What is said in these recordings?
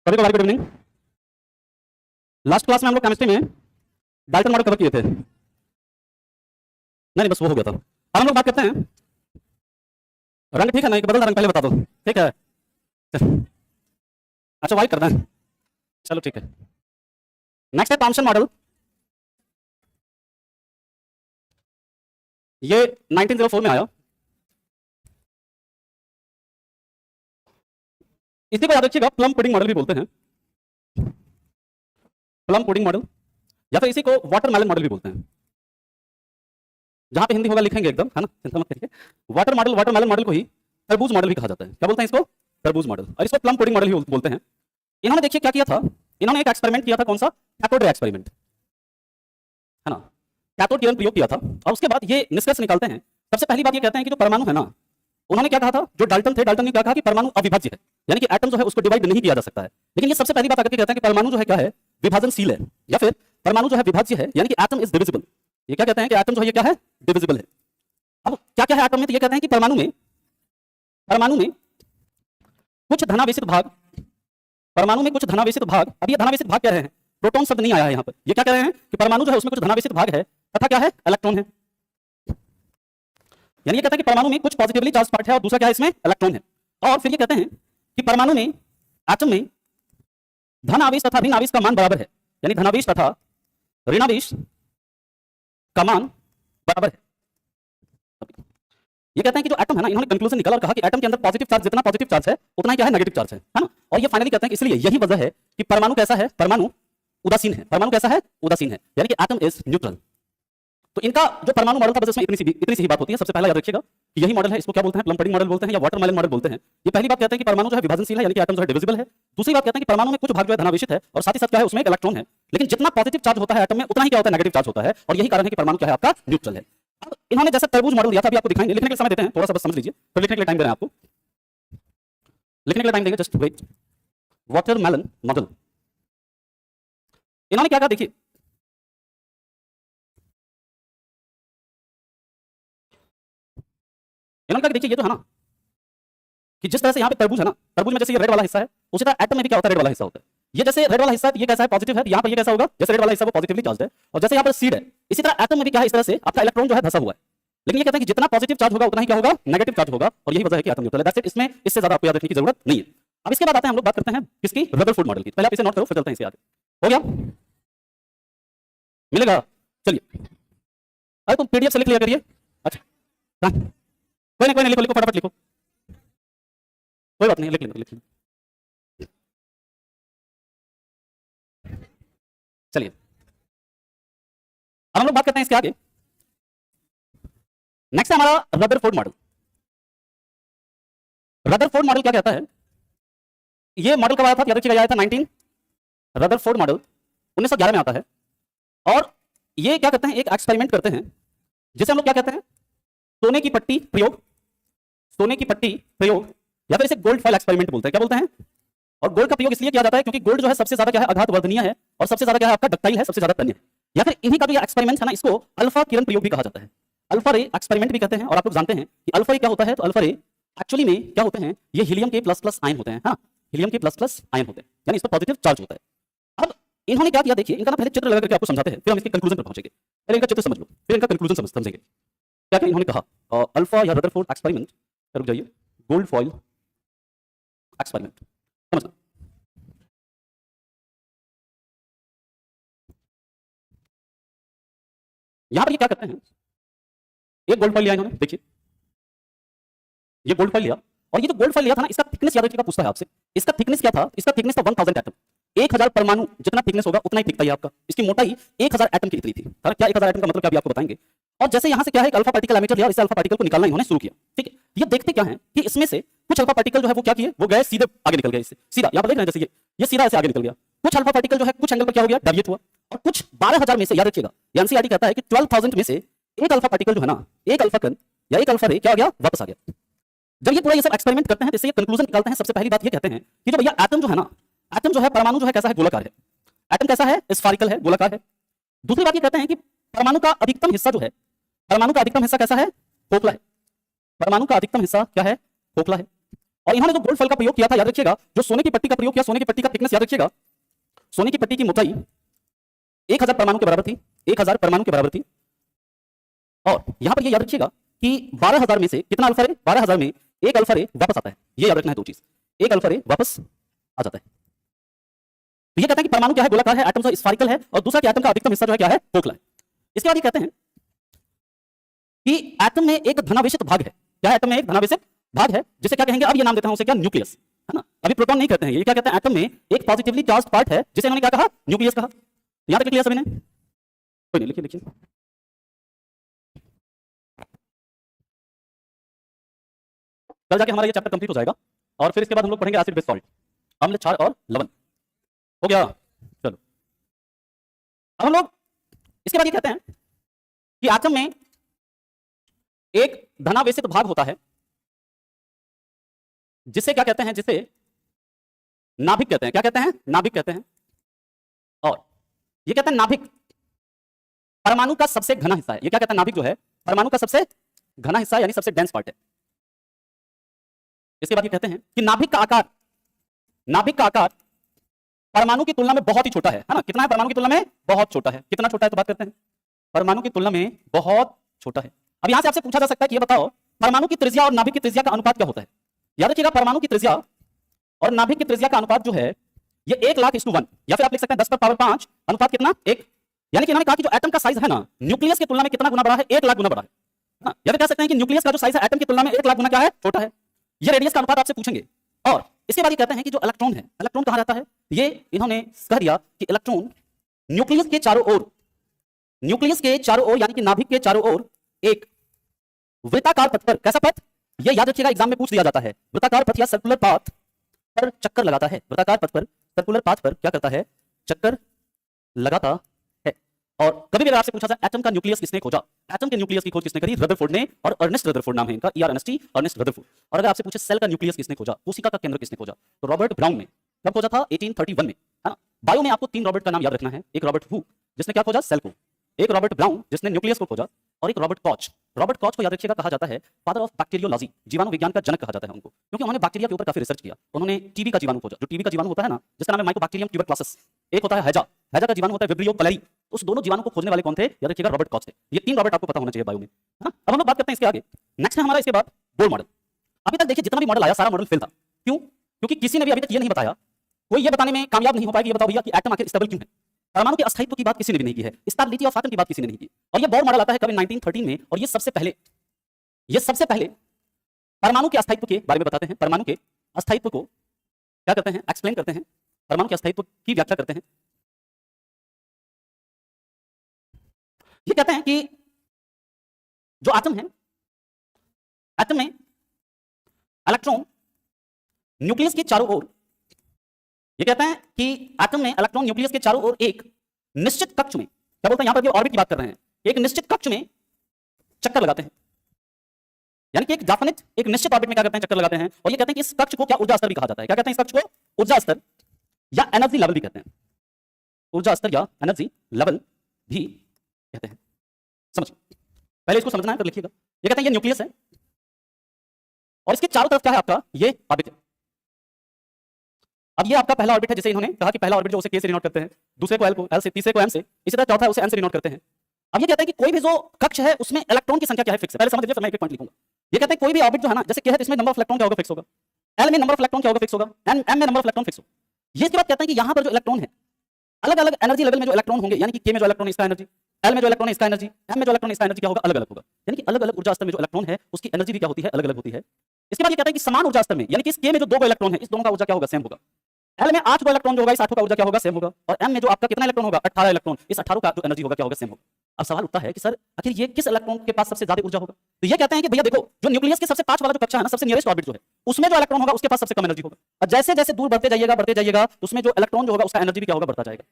सभी को very good evening. Last class में हम लोग केमिस्ट्री में डाल्टन मॉडल कवर किए थे। नहीं बस वो हो गया था। अब हम लोग बात करते हैं रंग, ठीक है ना? एक बदल रंग पहले बता दो, ठीक है? अच्छा वाइट करना है, चलो ठीक है। नेक्स्ट है थॉम्सन मॉडल। ये 1904 में आया। इसी को याद रखिएगा प्लम पुडिंग मॉडल भी बोलते हैं, प्लम पुडिंग मॉडल, या फिर इसी को वाटरमेलन मॉडल भी बोलते हैं। जहां पे हिंदी होगा लिखेंगे एकदम, है ना, चिंता मत करिए। वाटर मॉडल, वाटरमेलन मॉडल को ही तरबूज मॉडल भी कहा जाता है। क्या बोलते हैं इसको? तरबूज मॉडल। और इसको प्लम पुडिंग मॉडल ही बोलते हैं। इन्होंने देखिए क्या किया था, इन्होंने एक एक्सपेरिमेंट किया था, कौन सा? कैथोड रे एक्सपेरिमेंट, है ना? कैथोड किरण प्रयोग किया था और उसके बाद ये निष्कर्ष निकालते हैं। सबसे पहली बात ये कहते हैं कि जो परमाणु है ना, उन्होंने क्या कहा था? जो डाल्टन थे, डाल्टन ने क्या कहा कि परमाणु अविभाज्य है, यानी कि एटम जो है उसको डिवाइड नहीं किया जा सकता है। लेकिन ये सबसे पहली बात आकर के कहते हैं कि परमाणु जो है क्या है? विभाजनशील है, या फिर परमाणु जो है विभाज्य है, यानी कि एटम इज डिविजिबल। ये क्या कहते हैं कि एटम जो है ये क्या है? डिविजिबल है। अब क्या क्या है एटम में? तो ये कहते हैं कि परमाणु में कुछ धनावेशित भाग, परमाणु में कुछ धनावेशित भाग। अब ये धनावेशित भाग क्या है? प्रोटॉन शब्द नहीं आया है यहाँ पर। ये क्या कह रहे हैं कि परमाणु जो है उसमें कुछ धनावेशित भाग है तथा क्या है? इलेक्ट्रॉन है। यानी ये कहते हैं कि परमाणु में कुछ पॉजिटिवली चार्ज पार्ट है और दूसरा क्या है? इसमें इलेक्ट्रॉन है। और फिर ये कहते हैं कि परमाणु में, एटम में धन आवेश तथा ऋण आवेश का मान बराबर है, यानी धनावेश तथा ऋणावेश का मान बराबर है। ये कहते हैं कि जो एटम है ना, इन्होंने कंक्लूजन निकाला और कहा कि एटम के अंदर पॉजिटिव चार्ज, जितना पॉजिटिव चार्ज है उतना ही क्या है? नेगेटिव चार्ज है ना? और ये फाइनली कहते हैं कि इसलिए यही वजह है कि परमाणु कैसा है? परमाणु उदासीन है। परमाणु कैसा है? उदासीन है, यानी कि एटम इज न्यूट्रल। तो इनका जो परमाणु मॉडल था, बस इसमें इतनी सी ही बात होती है। सबसे पहला याद रखिएगा कि यही मॉडल है, इसको क्या बोलते हैं? प्लम पुडिंग मॉडल बोलते हैं या वाटरमेलन मॉडल बोलते हैं। ये पहली बात कहते हैं कि परमाणु जो है विभाजनशील है, यानी कि एटम जो है डिविजिबल है। दूसरी बात कहते हैं कि परमाणु में कुछ भाग जो है धनावेशित है और साथ ही साथ क्या है? उसमें एक इलेक्ट्रॉन है। लेकिन जितना पॉजिटिव चार्ज होता है एटम में उतना ही क्या होता है? नेगेटिव चार्ज होता है। और यही कारण है कि परमाणु क्या है? आपका न्यूट्रल है। अब इन्होंने जैसे तरबूज मॉडल दिया था, अभी आपको दिखाएंगे। लिखने के समय देते हैं, थोड़ा सा बस समझ लीजिए, फिर लिखने के लिए टाइम दे रहे हैं आपको। लिखने के लिए टाइम देंगे, जस्ट वेट। वाटरमेलन मॉडल इन्होंने क्या कहा? देखिए इन्होंने कहा कि देखिए ये तो है ना कि जिस तरह से यहाँ पे तरबूज है ना, तरबूज में जैसे ये रेड वाला हिस्सा है, उसी तरह एटम में भी क्या होता है? रेड वाला हिस्सा होता है। ये जैसे रेड वाला हिस्सा है, ये कैसा है? पॉजिटिव है। यहाँ पर ये कैसा होगा? जैसे रेड वाला हिस्सा वो पॉजिटिवली चार्ज है। और जैसे यहाँ पर सीड है, इसी तरह एटम में भी क्या है? इस तरह से आपका इलेक्ट्रॉन जो है धंसा हुआ है। लेकिन ये कहते हैं कि जितना पॉजिटिव चार्ज होगा उतना ही क्या होगा? नेगेटिव चार्ज होगा। और यही वजह है कि एटम न्यूट्रल है। That's it. इसमें इससे ज्यादा आपको याद रखने की जरूरत नहीं है। अब इसके बाद आते हैं हम लोग, बात करते हैं किसकी? रदरफोर्ड मॉडल की। पहले आप इसे नोट करो, फिर चलते हैं इससे आगे। हो गया? मिलेगा? चलिए, अरे तुम पीडीएफ से लिख लिया करिए। अच्छा हाँ, कोई नहीं, लिखो फटाफट लिखो, कोई बात नहीं, लिख लेंगे। चलिए अब हम लोग बात करते हैं इसके आगे। नेक्स्ट है हमारा रदरफोर्ड मॉडल। रदरफोर्ड मॉडल क्या कहता है? ये मॉडल कब आया था? याद रखिएगा, आया था 19। रदरफोर्ड मॉडल 1911 में आता है। और ये क्या करते हैं? एक एक्सपेरिमेंट करते हैं जिसे हम लोग क्या कहते हैं? सोने की पट्टी प्रयोग, सोने की पट्टी प्रयोग, या फिर इसे गोल्ड फॉइल एक्सपेरिमेंट बोलते हैं। क्या बोलते हैं? और गोल्ड का प्रयोग इसलिए किया जाता है क्योंकि गोल्ड जो है सबसे ज्यादा क्या है? आघात वर्धनीय है और सबसे ज्यादा क्या है? आपका डक्टाइल है, सबसे ज्यादा तन्य है। या फिर इन्हीं का जो एक्सपेरिमेंट है ना, इसको अल्फा किरण प्रयोग भी कहा जाता है। अल्फा रे एक्सपेरिमेंट भी कहते हैं। और आप लोग जानते हैं कि अल्फा रे क्या होता है? तो अल्फा रे एक्चुअली में क्या होते हैं? ये हीलियम के प्लस प्लस आयन होते हैं। हाँ, हीलियम के प्लस प्लस आयन होते हैं, यानी इस पर पॉजिटिव चार्ज होता है। अब इन्होंने क्या किया? देखिए, इनका ना पहले चित्र लगा करके आपको समझाते हैं, फिर हम इसके कंक्लूजन पर पहुंचेंगे। पहले इनका चित्र समझ लो, फिर इनका कंक्लूजन समझेंगे। क्या क्या इन्होंने कहा? अल्फा या रदरफोर्ड एक्सपेरिमेंट, रुक जाइए, गोल्ड फॉइल एक्सपेरिमेंट समझना। यहां पर ये क्या करते हैं? एक गोल्ड फॉइल लिया इन्होंने, देखिए ये गोल्ड फॉइल लिया, और ये जो गोल्ड फॉइल लिया था ना, इसका थिकनेस याद रखिएगा, पूछता है आपसे, इसका थिकनेस क्या था? इसका थिकनेस था 1000 एटम। 1000 परमाणु जितना थिकनेस होगा उतना ही थिक था ये आपका। इसकी मोटाई 1000 एटम की इतनी थी। क्या 1000 एटम का मतलब क्या? अभी आपको बताएंगे। और जैसे यहां से क्या है? एक अल्फा पार्टिकल एमीटर लिया और इस अल्फा पार्टिकल को निकालना इन्होंने शुरू किया। ठीक है, ये देखते क्या है कि इसमें से कुछ अल्फा पार्टिकल जो है वो क्या किए? वो गए सीधे आगे निकल गए, इससे सीधा। यहां पर देख रहे हैं, जैसे ये सीधा ऐसे आगे निकल गया। कुछ अल्फा पार्टिकल जो है कुछ एंगल पर क्या हो गया? डेविएट हुआ। और कुछ 12000 में से, याद रखिएगा, एनसीईआरटी कहता है कि 12000 में से एक अल्फा पार्टिकल जो है ना, एक अल्फा कण या एक अल्फा रे क्या हो गया? वापस आ गया। जब ये पूरा ये सब एक्सपेरिमेंट करते हैं तो इससे ये कंक्लूजन निकालते हैं। सबसे पहली बात ये कहते हैं कि जो भैया एटम जो है ना, एटम जो है, परमाणु जो है कैसा है? गोलाकार है। एटम कैसा है? स्फेरिकल है, गोलाकार है। दूसरी बात ये कहते हैं कि परमाणु का अधिकतम हिस्सा जो है, परमाणु का अधिकतम हिस्सा कैसा है? खोखला है। परमाणु का अधिकतम हिस्सा क्या है? खोखला है। और इन्होंने जो गोल्ड फॉइल का प्रयोग किया था, याद रखिएगा, जो सोने की पट्टी का प्रयोग किया, सोने की पट्टी का थिकनेस याद रखिएगा, सोने की पट्टी की मोटाई 1000 परमाणु के बराबर थी, 1000 परमाणु के बराबर थी। और यहां पर ये याद रखिएगा कि 12000 में से कितना अल्फा रे, 12000 में एक अल्फा रे वापस आता है। ये याद रखना है दो चीज, एक अल्फा रे वापस आ जाता है। तो ये कहते हैं कि परमाणु क्या है, गोलाकार है, एटम जो स्फेरिकल है, और दूसरा कि एटम का अधिकतम हिस्सा जो है क्या है, खोखला है। इसके बाद ये कहते हैं कि एटम में एक धनावेशित भाग है। क्या एटम में एक धनावेशित भाग है, जिसे क्या कहेंगे, अब ये नाम देता हूं उसे क्या, न्यूक्लियस, है ना। अभी प्रोटॉन नहीं कहते हैं, ये क्या कहते हैं, एटम में एक पॉजिटिवली चार्ज्ड पार्ट है, जिसे इन्होंने क्या कहा, न्यूक्लियस कहा। यहां तक क्लियर सभी ने, कोई नहीं, लिखिए लिखिए। कल जाके हमारा ये चैप्टर कंप्लीट हो जाएगा, और फिर इसके बाद हम लोग पढ़ेंगे एसिड बेस सॉल्ट, अम्ल, क्षार और लवण। हो गया, चलो। अब हम लोग इसके बाद ये कहते हैं कि एटम में एक धनावेशित भाग होता है, जिसे क्या कहते हैं, जिसे नाभिक कहते हैं। क्या कहते हैं, नाभिक कहते हैं। और ये कहते हैं नाभिक परमाणु का सबसे घना हिस्सा है। ये क्या कहते हैं, नाभिक जो है परमाणु का सबसे घना हिस्सा, यानी सबसे डेंस पार्ट है। इसके बाद ये कहते हैं कि नाभिक का आकार, नाभिक का आकार परमाणु की तुलना में बहुत ही छोटा है ना। कितना है, परमाणु की तुलना में बहुत छोटा है। कितना छोटा है, तो बात करते हैं, परमाणु की तुलना में बहुत छोटा है। अब यहां से आपसे पूछा जा सकता है कि ये बताओ, परमाणु की त्रिज्या और नाभिक की त्रिज्या का अनुपात क्या होता है। याद रखिएगा, परमाणु की त्रिज्या और नाभिक की त्रिज्या का अनुपात जो है ये 1,00,000:1, या फिर आप लिख सकते हैं 10⁵ अनुपात कितना, 1। यानी कि इन्होंने कहा कि जो एटम का साइज है ना, न्यूक्लियस की तुलना में कितना गुना बड़ा है, 1,00,000 गुना बड़ा है ना। या फिर कह सकते हैं कि न्यूक्लियस का जो साइज है एटम की तुलना में 1,00,000 गुना क्या है, छोटा है। ये रेडियस का अनुपात आपसे पूछेंगे। और इसके बाद ये कहते हैं कि जो इलेक्ट्रॉन है, इलेक्ट्रॉन कहां रहता है, ये इन्होंने कह दिया कि इलेक्ट्रॉन न्यूक्लियस के चारों ओर, न्यूक्लियस के चारों ओर यानी कि नाभिक के चारों ओर एक वृत्ताकार पथ पर, कैसा पथ, ये याद रखिएगा, एग्जाम में पूछ दिया जाता है, वृत्ताकार पथ या सर्कुलर पाथ पर चक्कर लगाता है। वृत्ताकार पथ पर, सर्कुलर पाथ पर क्या करता है, चक्कर लगाता है। और कभी भी आपसे पूछा जाए एटम का न्यूक्लियस किसने खोजा, एटम के न्यूक्लियस की खोज किसने करी, रदरफोर्ड ने, और अर्नेस्ट रदरफोर्ड नाम है इनका, ERNST, अर्नेस्ट रदरफोर्ड। और अगर आपसे पूछे सेल का न्यूक्लियस किसने खोजा, कोशिका का केंद्र किसने खोजा, तो रॉबर्ट ब्राउन ने। कब खोजा था, 1831 में, है ना। बायो में आपको 3 रॉबर्ट का नाम याद रखना है, एक रॉबर्ट हू जिसने क्या खोजा, सेल को, एक रॉबर्ट ब्राउन जिसने न्यूक्लियस को खोजा, और एक रॉबर्ट कॉच। रॉबर्ट कॉच को याद रखिएगा कहा जाता है फादर ऑफ बैक्टीरियोलॉजी, जीवाणु विज्ञान का जनक कहा जाता है उनको, क्योंकि उन्होंने बैक्टीरिया के ऊपर काफी रिसर्च किया। उन्होंने टीबी का जीवाणु खोजा, जो टीबी का जीवाणु होता है ना, जिसका नाम है माइकोबैक्टीरियम ट्यूबरक्लोसिस। एक होता है हैजा, हैजा का जीवाणु होता है विब्रियो पलेरी। उस दोनों जीवाणु को खोजने वाले कौन थे, याद रखिएगा, रॉबर्ट कॉच थे। ये 3 रॉबर्ट आपको पता होना चाहिए बायो में, है ना। अब हम लोग बात करते हैं इसके आगे, नेक्स्ट है हमारा इसके बाद बोल्ड मॉडल। अभी तक देखिए जितना भी मॉडल आया सारा मॉडल फेल था। क्यों, क्योंकि किसी ने भी अभी तक ये नहीं बताया, कोई ये बताने में कामयाब नहीं हो पाएगा, ये बताओ भैया कि एटम आखिर स्टेबल क्यों है। परमाणु के अस्थायित्व की बात किसी ने भी नहीं की है, स्टेबिलिटी ऑफ एटम की बात किसी ने नहीं की। और ये बोर मॉडल आता है कभी 1913 में, और ये सबसे पहले परमाणु के अस्थायित्व के बारे में बताते हैं। परमाणु के अस्थायित्व को क्या करते हैं, एक्सप्लेन करते हैं, परमाणु के अस्थायित्व की व्याख्या करते हैं। ये कहते हैं कि जो एटम है, एटम में इलेक्ट्रॉन न्यूक्लियस के चारों ओर, ये कहते हैं कि एटम में इलेक्ट्रॉन न्यूक्लियस के चारों ओर एक निश्चित कक्ष में, क्या बोलते हैं, यहां पर ऑर्बिट की बात कर रहे हैं, एक निश्चित कक्ष में चक्कर लगाते हैं। यानी कि एक निश्चित ऑर्बिट में क्या करते हैं, चक्कर लगाते हैं। और ये कहते हैं कि इस कक्ष को क्या ऊर्जा स्तर भी कहा जाता है। क्या कहते हैं इस कक्ष को, ऊर्जा स्तर या एनर्जी लेवल भी कहते हैं, ऊर्जा स्तर या एनर्जी लेवल भी कहते हैं। समझिए, पहले इसको समझना है, फिर लिखिएगा। ये कहते हैं ये न्यूक्लियस है, और इसके चारों तरफ क्या है आपका, ये ऑर्बिट है। अब ये आपका पहला ऑर्बिट है, जिसे इन्होंने कहा कि पहला ऑर्बिट जो उसे K से डिनोट करते हैं, दूसरे को L को, L से, तीसरे को M से, इसी तरह चौथा है उसे N से डिनोट करते हैं। अब ये कहते हैं कि कोई भी जो कक्ष है उसमें इलेक्ट्रॉन की संख्या क्या है, फिक्स है। पहले समझ लीजिए, फिर मैं एक पॉइंट लिखूंगा। ये कहते हैं कोई भी ऑर्बिट जो है ना, जैसे K है, इसमें नंबर ऑफ इलेक्ट्रॉन क्या होगा, फिक्स होगा। L में नंबर ऑफ इलेक्ट्रॉन क्या होगा, फिक्स होगा। M में नंबर ऑफ इलेक्ट्रॉन फिक्स होगा। ये इसके बाद कहते हैं कि यहाँ पर जो इलेक्ट्रॉन है, अलग अलग एनर्जी लेवल में जो इलेक्ट्रॉन होंगे, यानी कि K में जो इलेक्ट्रॉन है इसका एनर्जी, L में जो इलेक्ट्रॉन है इसका एनर्जी, M में जो इलेक्ट्रॉन है इसका एनर्जी क्या होगा, अलग अलग होगा। यानी कि अलग अलग ऊर्जा स्तर में जो इलेक्ट्रॉन है उसकी एनर्जी भी क्या होती है, अलग अलग होती है। इसके बाद ये कहते हैं कि समान ऊर्जा स्तर में, यानी कि इस K में जो 2 इलेक्ट्रॉन है, इस दोनों का ऊर्जा क्या होगा, सेम होगा। L में 8 इलेक्ट्रॉन जो होगा, इस 8 का ऊर्जा क्या होगा, सेम होगा। और M में जो आपका कितना इलेक्ट्रॉन होगा, 18 इलेक्ट्रॉन, इस 18 का जो एनर्जी होगा क्या होगा, सेम होगा। अब सवाल उठता है कि सर आखिर ये किस इलेक्ट्रॉन के पास सबसे ज्यादा ऊर्जा होगा। तो ये कहते हैं कि भैया देखो, जो न्यूक्लियस के सबसे 5 वाला जो कक्षा है ना, सबसे नियरेस्ट ऑर्बिट जो है, उसमें जो इलेक्ट्रॉन होगा उसके पास सबसे कम एनर्जी होगा। और जैसे जैसे दूर बढ़ते जाइएगा, उसमें जो इलेक्ट्रॉन जो होगा उसका एनर्जी भी क्या होगा, बढ़ता जाएगा।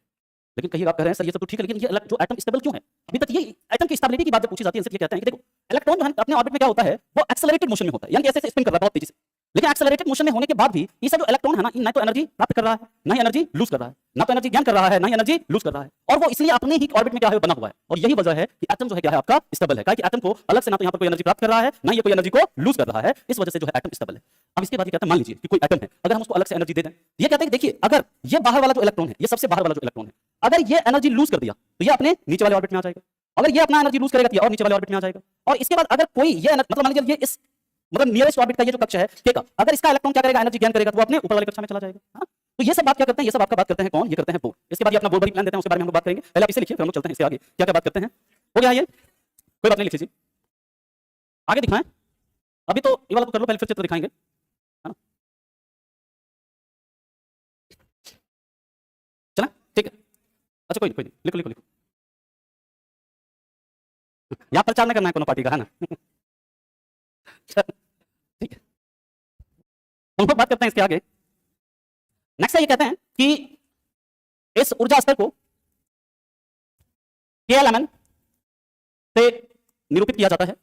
लेकिन कहीं आप कह रहे हैं सर ये सब तो ठीक है, लेकिन ये जो एटम स्टेबल क्यों है। अभी तक ये एटम की स्टेबिलिटी की बात जब पूछी जाती है, ये कहते हैं कि देखो इलेक्ट्रॉन जो है अपने ऑर्बिट में क्या होता है, वो एक्सेलरेटेड मोशन में होता है, यानी ऐसे स्पिन कर रहा है बहुत तेजी से। लेकिन एक्सेलरेटेड मोशन में होने के बाद भी ये सब जो इलेक्ट्रॉन है ना, ना तो एनर्जी प्राप्त कर रहा है, ना ही एनर्जी लूज कर रहा है, ना तो एनर्जी गेन कर रहा है, ना ही एनर्जी लूज कर रहा है, और वो इसलिए अपने ही ऑर्बिट में क्या है बना हुआ है। और यही वजह है कि एटम जो है क्या है आपका स्टेबल है, कि एटम को अलग से ना तो यहाँ पर कोई एनर्जी प्राप्त कर रहा है, ना ये कोई एनर्जी को लूज कर रहा है, इस वजह से जो है एटम स्टेबल है। अब इसके बाद ये कहते हैं मान लीजिए कि कोई एटम है, अगर हम उसको अलग से एनर्जी दे दें, ये कहते हैं कि देखिए अगर ये बाहर वाला जो इलेक्ट्रॉन है, ये सबसे बाहर वाला जो इलेक्ट्रॉन है, अगर ये एनर्जी लूज कर दिया तो ये अपने नीचे वाले ऑर्बिट में आ जाएगा, अगर ये अपना एनर्जी लूज करेगा तो ये और नीचे वाले ऑर्बिट में आ जाएगा। और इसके बाद अगर कोई ये मतलब मान लीजिए ये इस मतलब नियरेस्ट ऑर्बिट का ये जो कक्ष है के का, अगर इसका इलेक्ट्रॉन क्या करेगा, एनर्जी गेन करेगा, तो वो अपने ऊपर वाले कक्षा में चला जाएगा। हाँ, तो ये सब बात क्या करते हैं, ये सब आपका बात करते हैं कौन, ये करते हैं बोर। इसके बाद ये अपना बोर बड़ी प्लान देते हैं, उसके बारे में हम लोग बात करेंगे। पहले आप इसे लिखिए, फिर हम लोग चलते हैं इससे आगे क्या क्या बात करते हैं। हो गया ये, कोई बात नहीं, लिख लीजिए, आगे दिखाएं। अभी तो ये वाला तो कर लो, पहले फिर चित्र दिखाएंगे, है ना। चला ठीक है, अच्छा कोई नहीं, लिखो लिखो लिखो, यहाँ प्रचार नहीं करना है कोनो पार्टी का, है ना। ठीक है, हम लोग बात करते हैं इसके आगे। नेक्स्ट है, ये कहते हैं कि इस ऊर्जा स्तर को KLMN से निरूपित किया जाता है।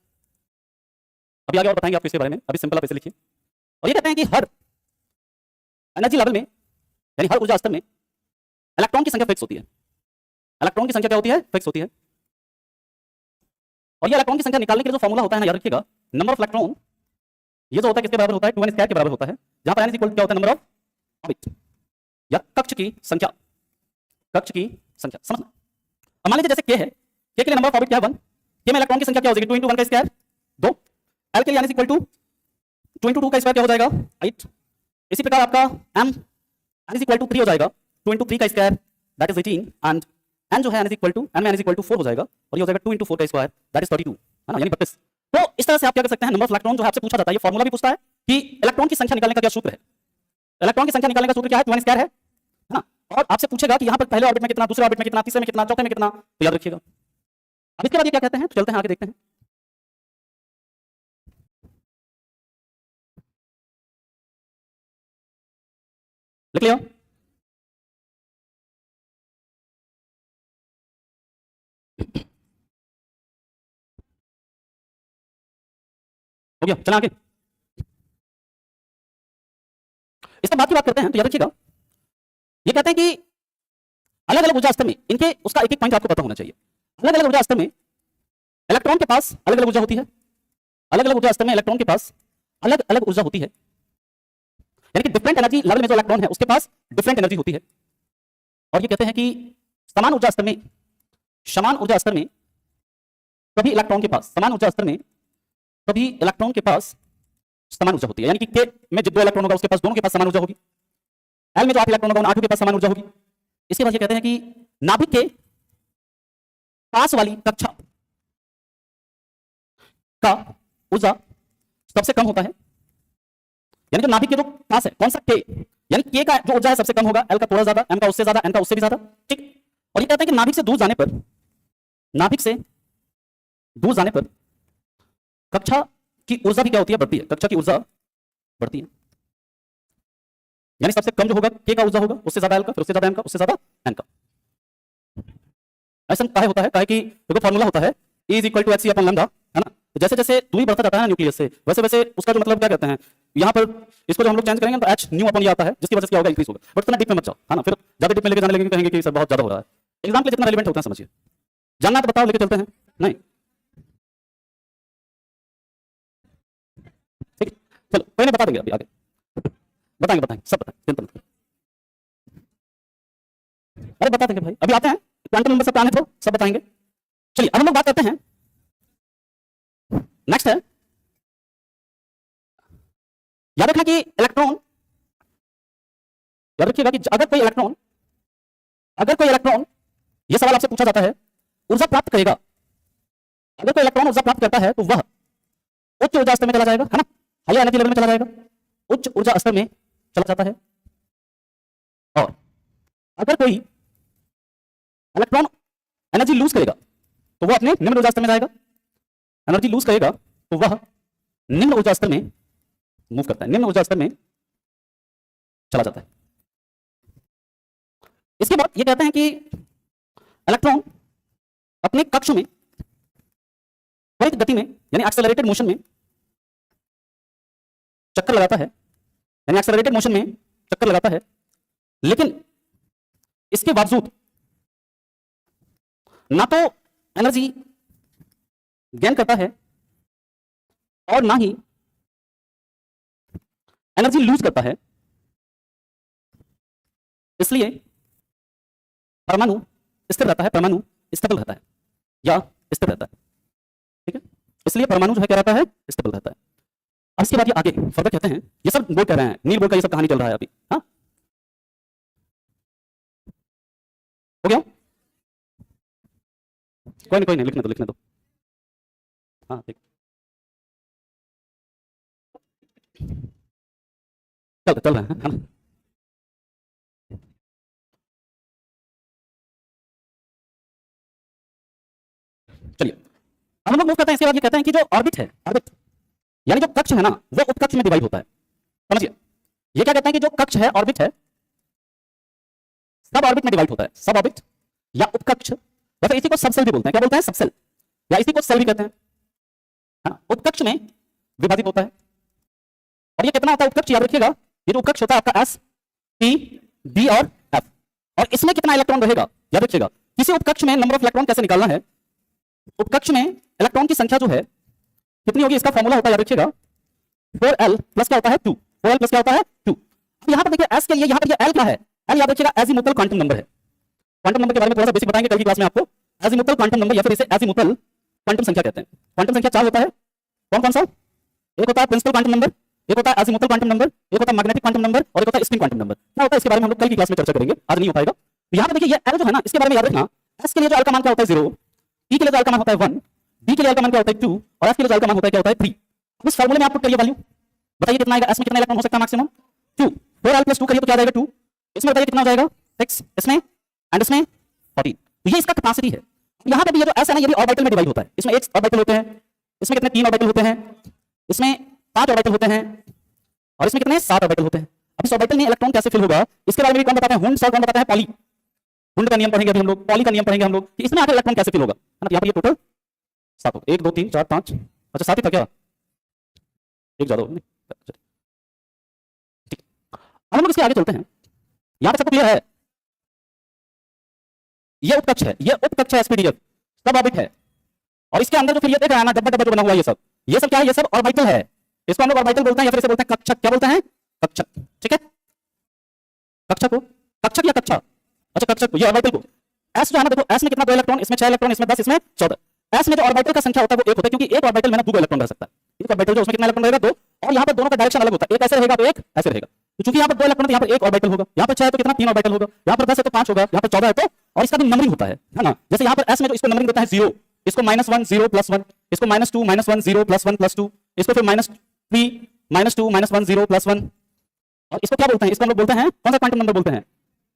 अभी आगे और बताएंगे आपको इसके बारे में, अभी सिंपल आप इसे लिखिए। और ये कहते हैं कि हर एनर्जी लेवल में, यानी हर ऊर्जा स्तर में इलेक्ट्रॉन की संख्या फिक्स होती है। इलेक्ट्रॉन की संख्या क्या होती है, फिक्स होती है। और ये इलेक्ट्रॉन की संख्या निकालने के लिए जो फॉर्मूला होता है ना, याद रखिएगा, नंबर ऑफ इलेक्ट्रॉन, ये जो होता है किसके बराबर होता है, 2n स्क्वायर के बराबर होता है, जहां पर n इक्वल क्या होता है, नंबर ऑफ ऑर्बिट या कक्ष की संख्या, कक्ष की संख्या समझना। अब मान लीजिए जैसे k है, k के लिए नंबर ऑफ ऑर्बिट क्या है 1, k में इलेक्ट्रॉन की संख्या क्या हो जाएगी, 2 × 1 का स्क्वायर 2, l के लिए n इक्वल टू 2 × 2 का स्क्वायर क्या हो जाएगा 8। इसी प्रकार आपका m n इक्वल टू 3 हो जाएगा, 2 × 3 का square that is 18, and n जो है n इक्वल टू n में n इक्वल टू 4 हो जाएगा, और ये हो जाएगा 2 × 4 का स्क्वायर दैट इज 32, है ना, यानी 32। तो इस तरह से आप क्या कर सकते हैं, नंबर ऑफ इलेक्ट्रॉन जो है आपसे पूछा जाता है, ये फॉर्मूला भी पूछता है कि इलेक्ट्रॉन की संख्या निकालने का क्या सूत्र है। इलेक्ट्रॉन की संख्या निकालने का सूत्र क्या है, 2n स्क्वायर है ना। और आपसे पूछेगा कि यहाँ पर पहले ऑर्बिट में कितना, दूसरे ऑर्बिट में कितना, तीसरे में कितना, चौथे में कितना, तो याद रखिएगा। अब इसके बाद ये क्या कहते हैं, तो चलते हैं आगे देखते हैं। लिख लिया, हो गया, चला आगे। इसके बाद की बात करते हैं, तो याद रखिएगा, ये कहते हैं कि अलग अलग ऊर्जा स्तर में इनके उसका एक एक पॉइंट आपको पता होना चाहिए। अलग अलग ऊर्जा स्तर में इलेक्ट्रॉन के पास अलग अलग ऊर्जा होती है, अलग अलग ऊर्जा स्तर में इलेक्ट्रॉन के पास अलग अलग ऊर्जा होती है, यानी कि डिफरेंट एनर्जी लेवल में जो इलेक्ट्रॉन है उसके पास डिफरेंट एनर्जी होती है। और ये कहते हैं कि समान ऊर्जा स्तर में, समान ऊर्जा स्तर में कभी इलेक्ट्रॉन के पास, समान ऊर्जा स्तर में कभी इलेक्ट्रॉन के पास समान ऊर्जा होती है, यानी कि K में जो 2 इलेक्ट्रॉन होगा उसके पास दोनों के पास समान ऊर्जा होगी, L में जो 8 इलेक्ट्रॉन होगा उन 8 के पास समान ऊर्जा होगी। इसके बाद ये कहते हैं कि नाभिक के पास वाली कक्षा का ऊर्जा सबसे कम होता है, यानी कि नाभिक के जो पास है कौन सा K, यानी K का जो ऊर्जा है सबसे कम होगा, L का थोड़ा ज्यादा, M का उससे ज्यादा, N का उससे भी ज्यादा, ठीक। और ये कहते हैं कि नाभिक से दूर जाने पर, नाभिक से दूर जाने पर कक्षा की ऊर्जा भी क्या होती है, बढ़ती है, कक्षा की ऊर्जा बढ़ती है, यानी सबसे कम जो होगा K का ऊर्जा होगा, उससे ज्यादा L का, फिर उससे ज्यादा M का, उससे ज्यादा N का। ऐसा काहे होता है, काहे कि देखो फॉर्मूला होता है E = hc / लैम्डा, है ना। तो जैसे जैसे दूरी बढ़ता जाता है न्यूक्लियस से, वैसे वैसे उसका जो मतलब क्या कहते हैं, यहाँ पर इसको जो हम लोग चेंज करेंगे तो h न्यू अपन ये आता है, जिसकी वजह से क्या होगा, इंक्रीज होगा। बट इतना डीप में मत जाओ, है ना, फिर ज्यादा डीप में लेके जाने लगेंगे, कहेंगे कि सर बहुत ज्यादा हो रहा है। एग्जाम के लिए जितना रेलेवेंट होता है समझिए, जानना तो बताओ, लेके चलते हैं, नहीं ठीक है, चलो कोई नहीं, बता देंगे अभी आगे, बताएंगे सब बताएंगे, चिंता मत करो, अरे बता देंगे भाई, अभी आते हैं, क्वांटम नंबर से प्लान है तो सब बताएंगे। चलिए अब हम लोग बात करते हैं, नेक्स्ट है, याद रखना कि इलेक्ट्रॉन, याद रखिएगा कि अगर कोई इलेक्ट्रॉन, यह सवाल आपसे पूछा जाता है, ऊर्जा प्राप्त करेगा, अगर कोई इलेक्ट्रॉन ऊर्जा प्राप्त करता है तो वह उच्च ऊर्जा स्तर में चला जाएगा, है ना, हाई एनर्जी लेवल में चला जाएगा, उच्च ऊर्जा स्तर में चला जाता है। और अगर कोई इलेक्ट्रॉन एनर्जी लूज करेगा तो वह अपने निम्न ऊर्जा स्तर में जाएगा, एनर्जी लूज करेगा तो वह निम्न ऊर्जा स्तर में मूव करता है, निम्न ऊर्जा स्तर में चला जाता है। इसके बाद ये कहते हैं कि इलेक्ट्रॉन अपने कक्ष में त्वरित गति में, यानी एक्सेलरेटेड मोशन में चक्कर लगाता है, यानी एक्सेलरेटेड मोशन में चक्कर लगाता है, लेकिन इसके बावजूद ना तो एनर्जी गेन करता है और ना ही एनर्जी लूज करता है। इसलिए परमाणु स्थिर रहता है, परमाणु स्टेबल रहता है या स्थिर रहता है, ठीक है। इसलिए परमाणु जो है क्या रहता है, स्टेबल रहता है। अब इसके बाद ये आगे फर्दर कहते हैं, ये सब बोर्ड कह रहे हैं, नील बोर्ड का ये सब कहानी चल रहा है अभी। हाँ, हो गया? कोई नहीं, लिखने दो, लिखने दो। हाँ ठीक, चल रहा है ना। चलिए अब हम लोग मूव करते हैं। इसके बाद ये कहते हैं कि जो ऑर्बिट है, ऑर्बिट यानी जो कक्ष है ना, वो उपकक्ष में डिवाइड होता है। समझिए, ये क्या कहते हैं कि जो कक्ष है, ऑर्बिट है, सब ऑर्बिट में डिवाइड होता है। सब ऑर्बिट या उपकक्ष, या फिर इसी को सबसेल भी बोलते हैं। क्या बोलते हैं? सबसेल, या इसी को सेल भी कहते हैं, है ना। उपकक्ष में विभाजित होता है। और ये कितना होता है उपकक्ष, याद रखिएगा, ये जो उपकक्ष होता है आपका एस, पी, डी और एफ, और इसमें कितना इलेक्ट्रॉन रहेगा, याद रखिएगा। किसी उपकक्ष में नंबर ऑफ इलेक्ट्रॉन कैसे निकालना है, उपकक्ष में इलेक्ट्रॉन की संख्या जो है कितनी होगी, इसका फॉर्मूला होता है, याद रखिएगा, 4l प्लस क्या होता है 2, 4l प्लस क्या होता है 2। अब यहां पर देखिए s के लिए यहां पर ये l क्या है, l याद रखिएगा एजीमुथल क्वांटम नंबर है। क्वांटम नंबर के बारे में थोड़ा सा बेसिक बताएंगे कल की क्लास में आपको। एजीमुथल क्वांटम नंबर या फिर इसे एजीमुथल क्वांटम संख्या कहते हैं। क्वांटम संख्या 4 होता है, कौन कौन सा? एक होता है प्रिंसिपल क्वांटम नंबर, एक होता है एजीमुथल क्वांटम नंबर, एक होता है मैग्नेटिक क्वांटम नंबर और एक होता है स्पिन क्वांटम नंबर। क्या होता है इसके बारे में हम लोग कल की क्लास में चर्चा करेंगे, आज नहीं हो पाएगा। तो यहां पर देखिए ये l जो है ना, इसके बारे में याद रखना, s के लिए जो l का मान क्या होता है 0, p के लिए जो l का मान होता है 1, d के लिए l का मान क्या होता है 2 और f के लिए जो l का मान होता है क्या होता है 3। अब इस फार्मूले में आप पुट करिए वैल्यू, बताइए कितना आएगा। s में कितना इलेक्ट्रॉन हो सकता है मैक्सिमम 2, 4l + 2 करिए तो क्या आ जाएगा 2। इसमें बताइए कितना हो जाएगा 6, इसमें एंड इसमें 14। तो ये इसका कैपेसिटी है। यहां पे भी ये जो s है ना, ये भी ऑर्बिटल में डिवाइड होता है। इसमें 1 ऑर्बिटल होते हैं, इसमें कितने 3 ऑर्बिटल होते हैं, इसमें 5 ऑर्बिटल होते हैं और इसमें कितने 7 ऑर्बिटल होते हैं। अब इस ऑर्बिटल में इलेक्ट्रॉन कैसे फिल होगा, इसके बारे में भी कौन बताते हैं, हुंड और कौन बताते हैं पॉली। हुंड का नियम पढ़ेंगे अभी हम लोग, पॉली का नियम पढ़ेंगे हम लोग कि इसमें आकर इलेक्ट्रॉन कैसे फिल होगा, है ना। यहां पर ये टोटल 7 होगा, 1 2 3 4 5, अच्छा 7 ही था क्या, एक ज्यादा हो। ठीक, अब हम लोग इसके आगे चलते हैं। यहां पे सबको क्लियर है, ये उपकक्ष है, ये उपकक्ष है एसपीडीएफ, सब ऑर्बिट है। और इसके अंदर जो फिर ये देख रहा है ना, डब्बा डब्बा जो बना हुआ है, ये सब क्या है, ये सब ऑर्बिटल है। इसको हम लोग ऑर्बिटल बोलते हैं या फिर इसे बोलते हैं कक्षक। क्या बोलते हैं? कक्षक, ठीक है। कक्षक को, कक्षक या कक्षा, अच्छा कक्षक को, ये ऑर्बिटल को। एस जो है ना, देखो एस में कितना 2 इलेक्ट्रॉन, इसमें 6 इलेक्ट्रॉन, इसमें 10, इसमें 14। एस में जो ऑर्बिटल का संख्या होता है वो 1 होता है, क्योंकि एक ऑर्बिटल में ना 2 इलेक्ट्रॉन रह सकता है। एक ऑर्बिटल जो उसमें कितना इलेक्ट्रॉन रहेगा 2, और यहां पर दोनों का डायरेक्शन अलग होता है, एक ऐसे रहेगा तो एक ऐसे रहेगा। तो चूंकि यहां पर 2 इलेक्ट्रॉन, तो यहां पर एक ऑर्बिटल होगा, यहां पर 6 है तो कितना 3 ऑर्बिटल होगा, यहां पर 10 है तो 5 होगा, यहां पर 14 है तो, और इसका भी नंबरिंग होता है ना। जैसे यहां पर एस में जो इसको नंबरिंग देता है 0, इसको -1 0 + 1, इसको -2 -1 0 + 1 + 2, इसको फिर -3 -2 -1 0 + 1। और इसको क्या बोलते हैं, इसको हम लोग बोलते हैं, कौन सा क्वांटम नंबर बोलते हैं,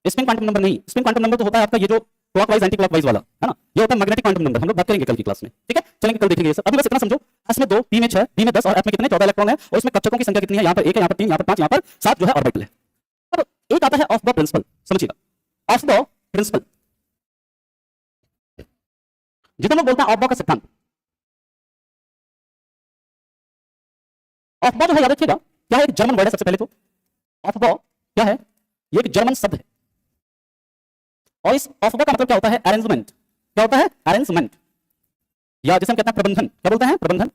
स्पिन क्वांटम नंबर नहीं। स्पिन क्वांटम नंबर तो होता है आपका ये जो क्लॉकवाइज एंटी क्लॉकवाइज वाला, है ना, ये होता है मैग्नेटिक क्वांटम नंबर। हम लोग बात करेंगे कल की क्लास में, ठीक है, चलेंगे कल देखेंगे ये सब। अभी बस इतना समझो, एस में 2, पी में 6, डी में 10 और एफ में कितने 14 इलेक्ट्रॉन है, और इसमें कक्षकों की संख्या कितनी है, यहां पर 1 है, यहां पर 3, यहां पर 5, यहां पर 7 जो है ऑर्बिटल है। अब एक आता है ऑफ द प्रिंसिपल, समझिएगा, ऑफ द प्रिंसिपल, जिसे हम लोग बोलते हैं ऑफ द का सिद्धांत। ऑफ द जो है, याद रखिएगा, क्या है, एक जर्मन वर्ड है। सबसे पहले तो ऑफ द क्या है, ये एक जर्मन शब्द है। और इस ऑफ द का मतलब क्या होता है, अरेंजमेंट। क्या होता है, अरेंजमेंट, या जिसे हम कहते हैं प्रबंधन। क्या बोलते हैं, प्रबंधन।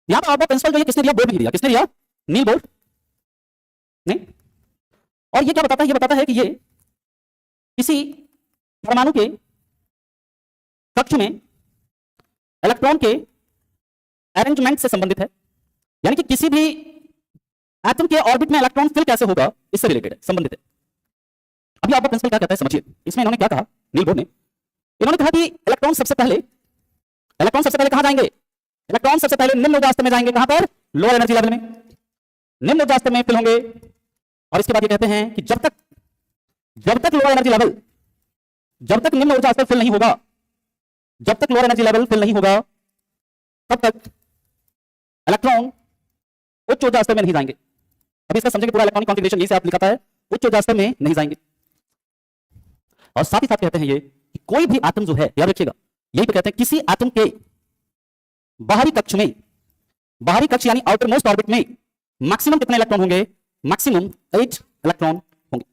यहां पर ऑफ द प्रिंसिपल जो ये किसने दिया, बोर्ड नहीं दिया, किसने दिया, नील बोर्ड ने। और ये क्या बताता है, ये बताता है कि ये किसी परमाणु के कक्ष में इलेक्ट्रॉन के अरेंजमेंट से संबंधित है, यानी कि किसी भी एटम के ऑर्बिट में इलेक्ट्रॉन फिल कैसे होगा, इससे रिलेटेड है, संबंधित है। अभी आपका प्रिंसिपल क्या कहता है समझिए। इसमें इन्होंने क्या कहा, नील बोर्ड ने, इन्होंने कहा कि इलेक्ट्रॉन सबसे पहले कहां जाएंगे, इलेक्ट्रॉन सबसे पहले निम्न ऊर्जा स्तर में जाएंगे। कहां पर, लोअर एनर्जी लेवल में, निम्न ऊर्जा स्तर में फिल होंगे। और इसके बाद ये कहते हैं कि जब तक लोअर एनर्जी लेवल, जब तक निम्न ऊर्जा स्तर फिल नहीं होगा, जब तक लोअर एनर्जी लेवल फिल नहीं होगा, तब तक इलेक्ट्रॉन उच्च ऊर्जा स्तर में नहीं जाएंगे। अभी इसका समझेंगे पूरा इलेक्ट्रॉनिक कॉन्फ़िगरेशन, यही से आप लिखा है, उच्च ऊर्जा स्तर में नहीं जाएंगे। और साथ ही साथ कहते हैं ये कि कोई भी एटम जो है, याद रखिएगा, यही पे कहते हैं किसी एटम के बाहरी कक्ष में, बाहरी कक्ष यानी आउटर मोस्ट ऑर्बिट में मैक्सिमम कितने इलेक्ट्रॉन होंगे, मैक्सिमम 8 इलेक्ट्रॉन होंगे।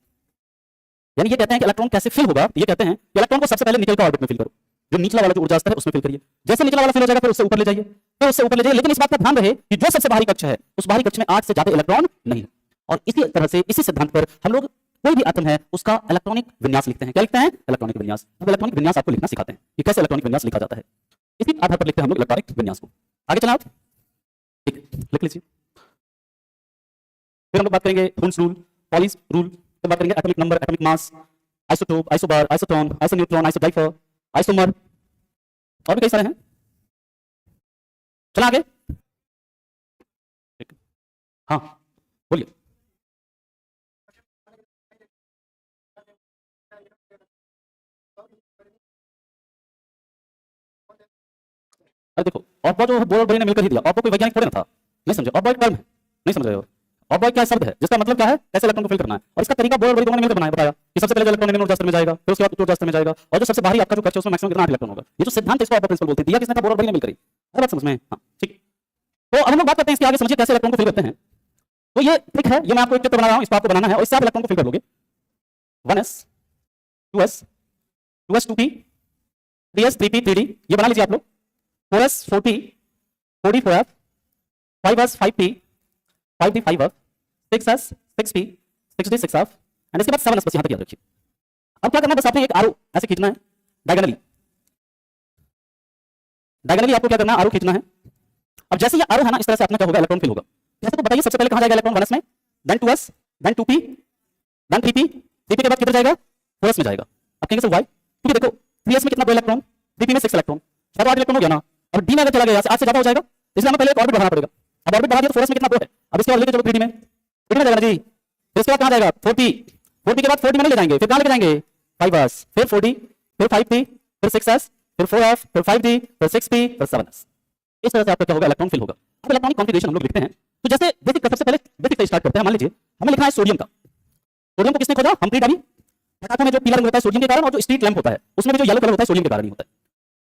यानी ये कहते हैं कि इलेक्ट्रॉन कैसे फिल होगा, ये कहते हैं कि इलेक्ट्रॉन को सबसे पहले निकल का ऑर्बिट में फिल करो, जो निचला वाला जो ऊर्जा स्तर है उसमें फिल करिए। जैसे निचला वाला फिल हो जाएगा फिर उससे ऊपर ले जाइए, फिर उससे ऊपर ले जाइए, लेकिन इस बात का ध्यान रहे कि जो सबसे बाहरी कक्ष है उस बाहरी कक्ष में 8 से ज्यादा इलेक्ट्रॉन नहीं है। और इसी तरह से इसी सिद्धांत पर हम लोग कोई भी एटम है उसका इलेक्ट्रॉनिक विन्यास लिखते हैं। क्या लिखते हैं? इलेक्ट्रॉनिक विन्यास। अब इलेक्ट्रॉनिक विन्यास आपको लिखना सिखाते हैं कि कैसे इलेक्ट्रॉनिक विन्यास लिखा जाता है। इसी आधार पर लिखते हैं हम लोग इलेक्ट्रॉनिक विन्यास को। आगे चला आप, ठीक लिख लीजिए। फिर हम लोग बात करेंगे हुन्स रूल, पॉलीज रूल, फिर बात करेंगे atomic number, atomic mass, isotope, isobar, isotone, isoneutron, isodiaphere, isomer, और भी कई सारे हैं। चला आगे, हाँ बोलिए। अरे देखो, ऑफ बॉय जो बोर और बरी ने मिलकर ही दिया। ऑफ बॉय कोई वैज्ञानिक थोड़े ना था, नहीं समझे? ऑफ बॉय टर्म है, नहीं समझ रहे हो? ऑफ बॉय क्या शब्द है जिसका मतलब क्या है? कैसे इलेक्ट्रॉन को फिल करना है। और इसका तरीका बोर और बरी दोनों ने मिलकर बनाया, बताया कि सबसे पहले जो इलेक्ट्रॉन निम्न ऊर्जा स्तर में जाएगा, फिर उसके बाद उच्च ऊर्जा स्तर में जाएगा, और जो सबसे बाहरी आपका जो कक्ष है उसमें मैक्सिमम कितना 8 इलेक्ट्रॉन होगा। ये जो सिद्धांत इसको ऑफ प्रिंसिपल बोलते हैं, दिया किसने था? बोर और बरी ने मिलकर ही। हर बात समझ में? हाँ ठीक। तो अब हम लोग बात करते हैं इसके आगे, समझिए कैसे इलेक्ट्रॉन को फिल करते हैं। तो ये ट्रिक है, ये मैं आपको एक चित्र बना रहा हूं, इसको आपको बनाना है और इससे आप इलेक्ट्रॉन को फिल कर लोगे। 1s 2s 2s 2p 3s 3p 3d, ये बना लीजिए आप लोग। 4s 4t 4d 4f 5s 5p 5d 5f 6s 6p 6d 6f and इसके बाद 7s, बस यहां तक याद रखिए। अब क्या करना है, बस आपने एक आरो ऐसे खींचना है डायगोनली। डायगोनली आपको क्या करना है, आरो खींचना है। अब जैसे ये आरो है ना, इस तरह से अपना क्या होगा, इलेक्ट्रॉन फिल होगा। जैसे तो बताइए सबसे पहले कहां जाएगा इलेक्ट्रॉन? 1s में, then 2s, then 2p, then 3p, 3p के बाद किधर जाएगा? 4s में जाएगा। अब कहेंगे सर व्हाई? क्योंकि देखो 3s में कितना 2 इलेक्ट्रॉन, 3p में 6 इलेक्ट्रॉन, 6 8 इलेक्ट्रॉन हो गया ना। अब d में अगर चला गया 8 से ज्यादा हो जाएगा, इसलिए हमें पहले एक ऑर्बिट बढ़ाना पड़ेगा। अब ऑर्बिट बढ़ा दिया तो 4s में कितना 2 है, अब इसके बाद लेके चलो 3d में, 3d में जाएगा जी। फिर इसके बाद कहां जाएगा? 4p, 4p के बाद 4d में ले जाएंगे, फिर कहां लेके जाएंगे? 5s, फिर 4d, फिर 5p, फिर 6s, फिर 4f, फिर 5d, फिर 6p, फिर 7s। इस तरह से आपका क्या होगा, इलेक्ट्रॉन फिल होगा। अब इलेक्ट्रॉनिक कॉन्फ़िगरेशन हम लोग लिखते हैं, तो जैसे बेसिक सबसे पहले बेसिक से स्टार्ट करते हैं। मान लीजिए हमें लिखना है सोडियम का। सोडियम को किसने खोजा? हम्फ्री डाबी। पटाखों में जो पीला रंग होता है सोडियम के कारण, और जो स्ट्रीट लैंप होता है उसमें भी जो येलो कलर होता है सोडियम के कारण ही होता है।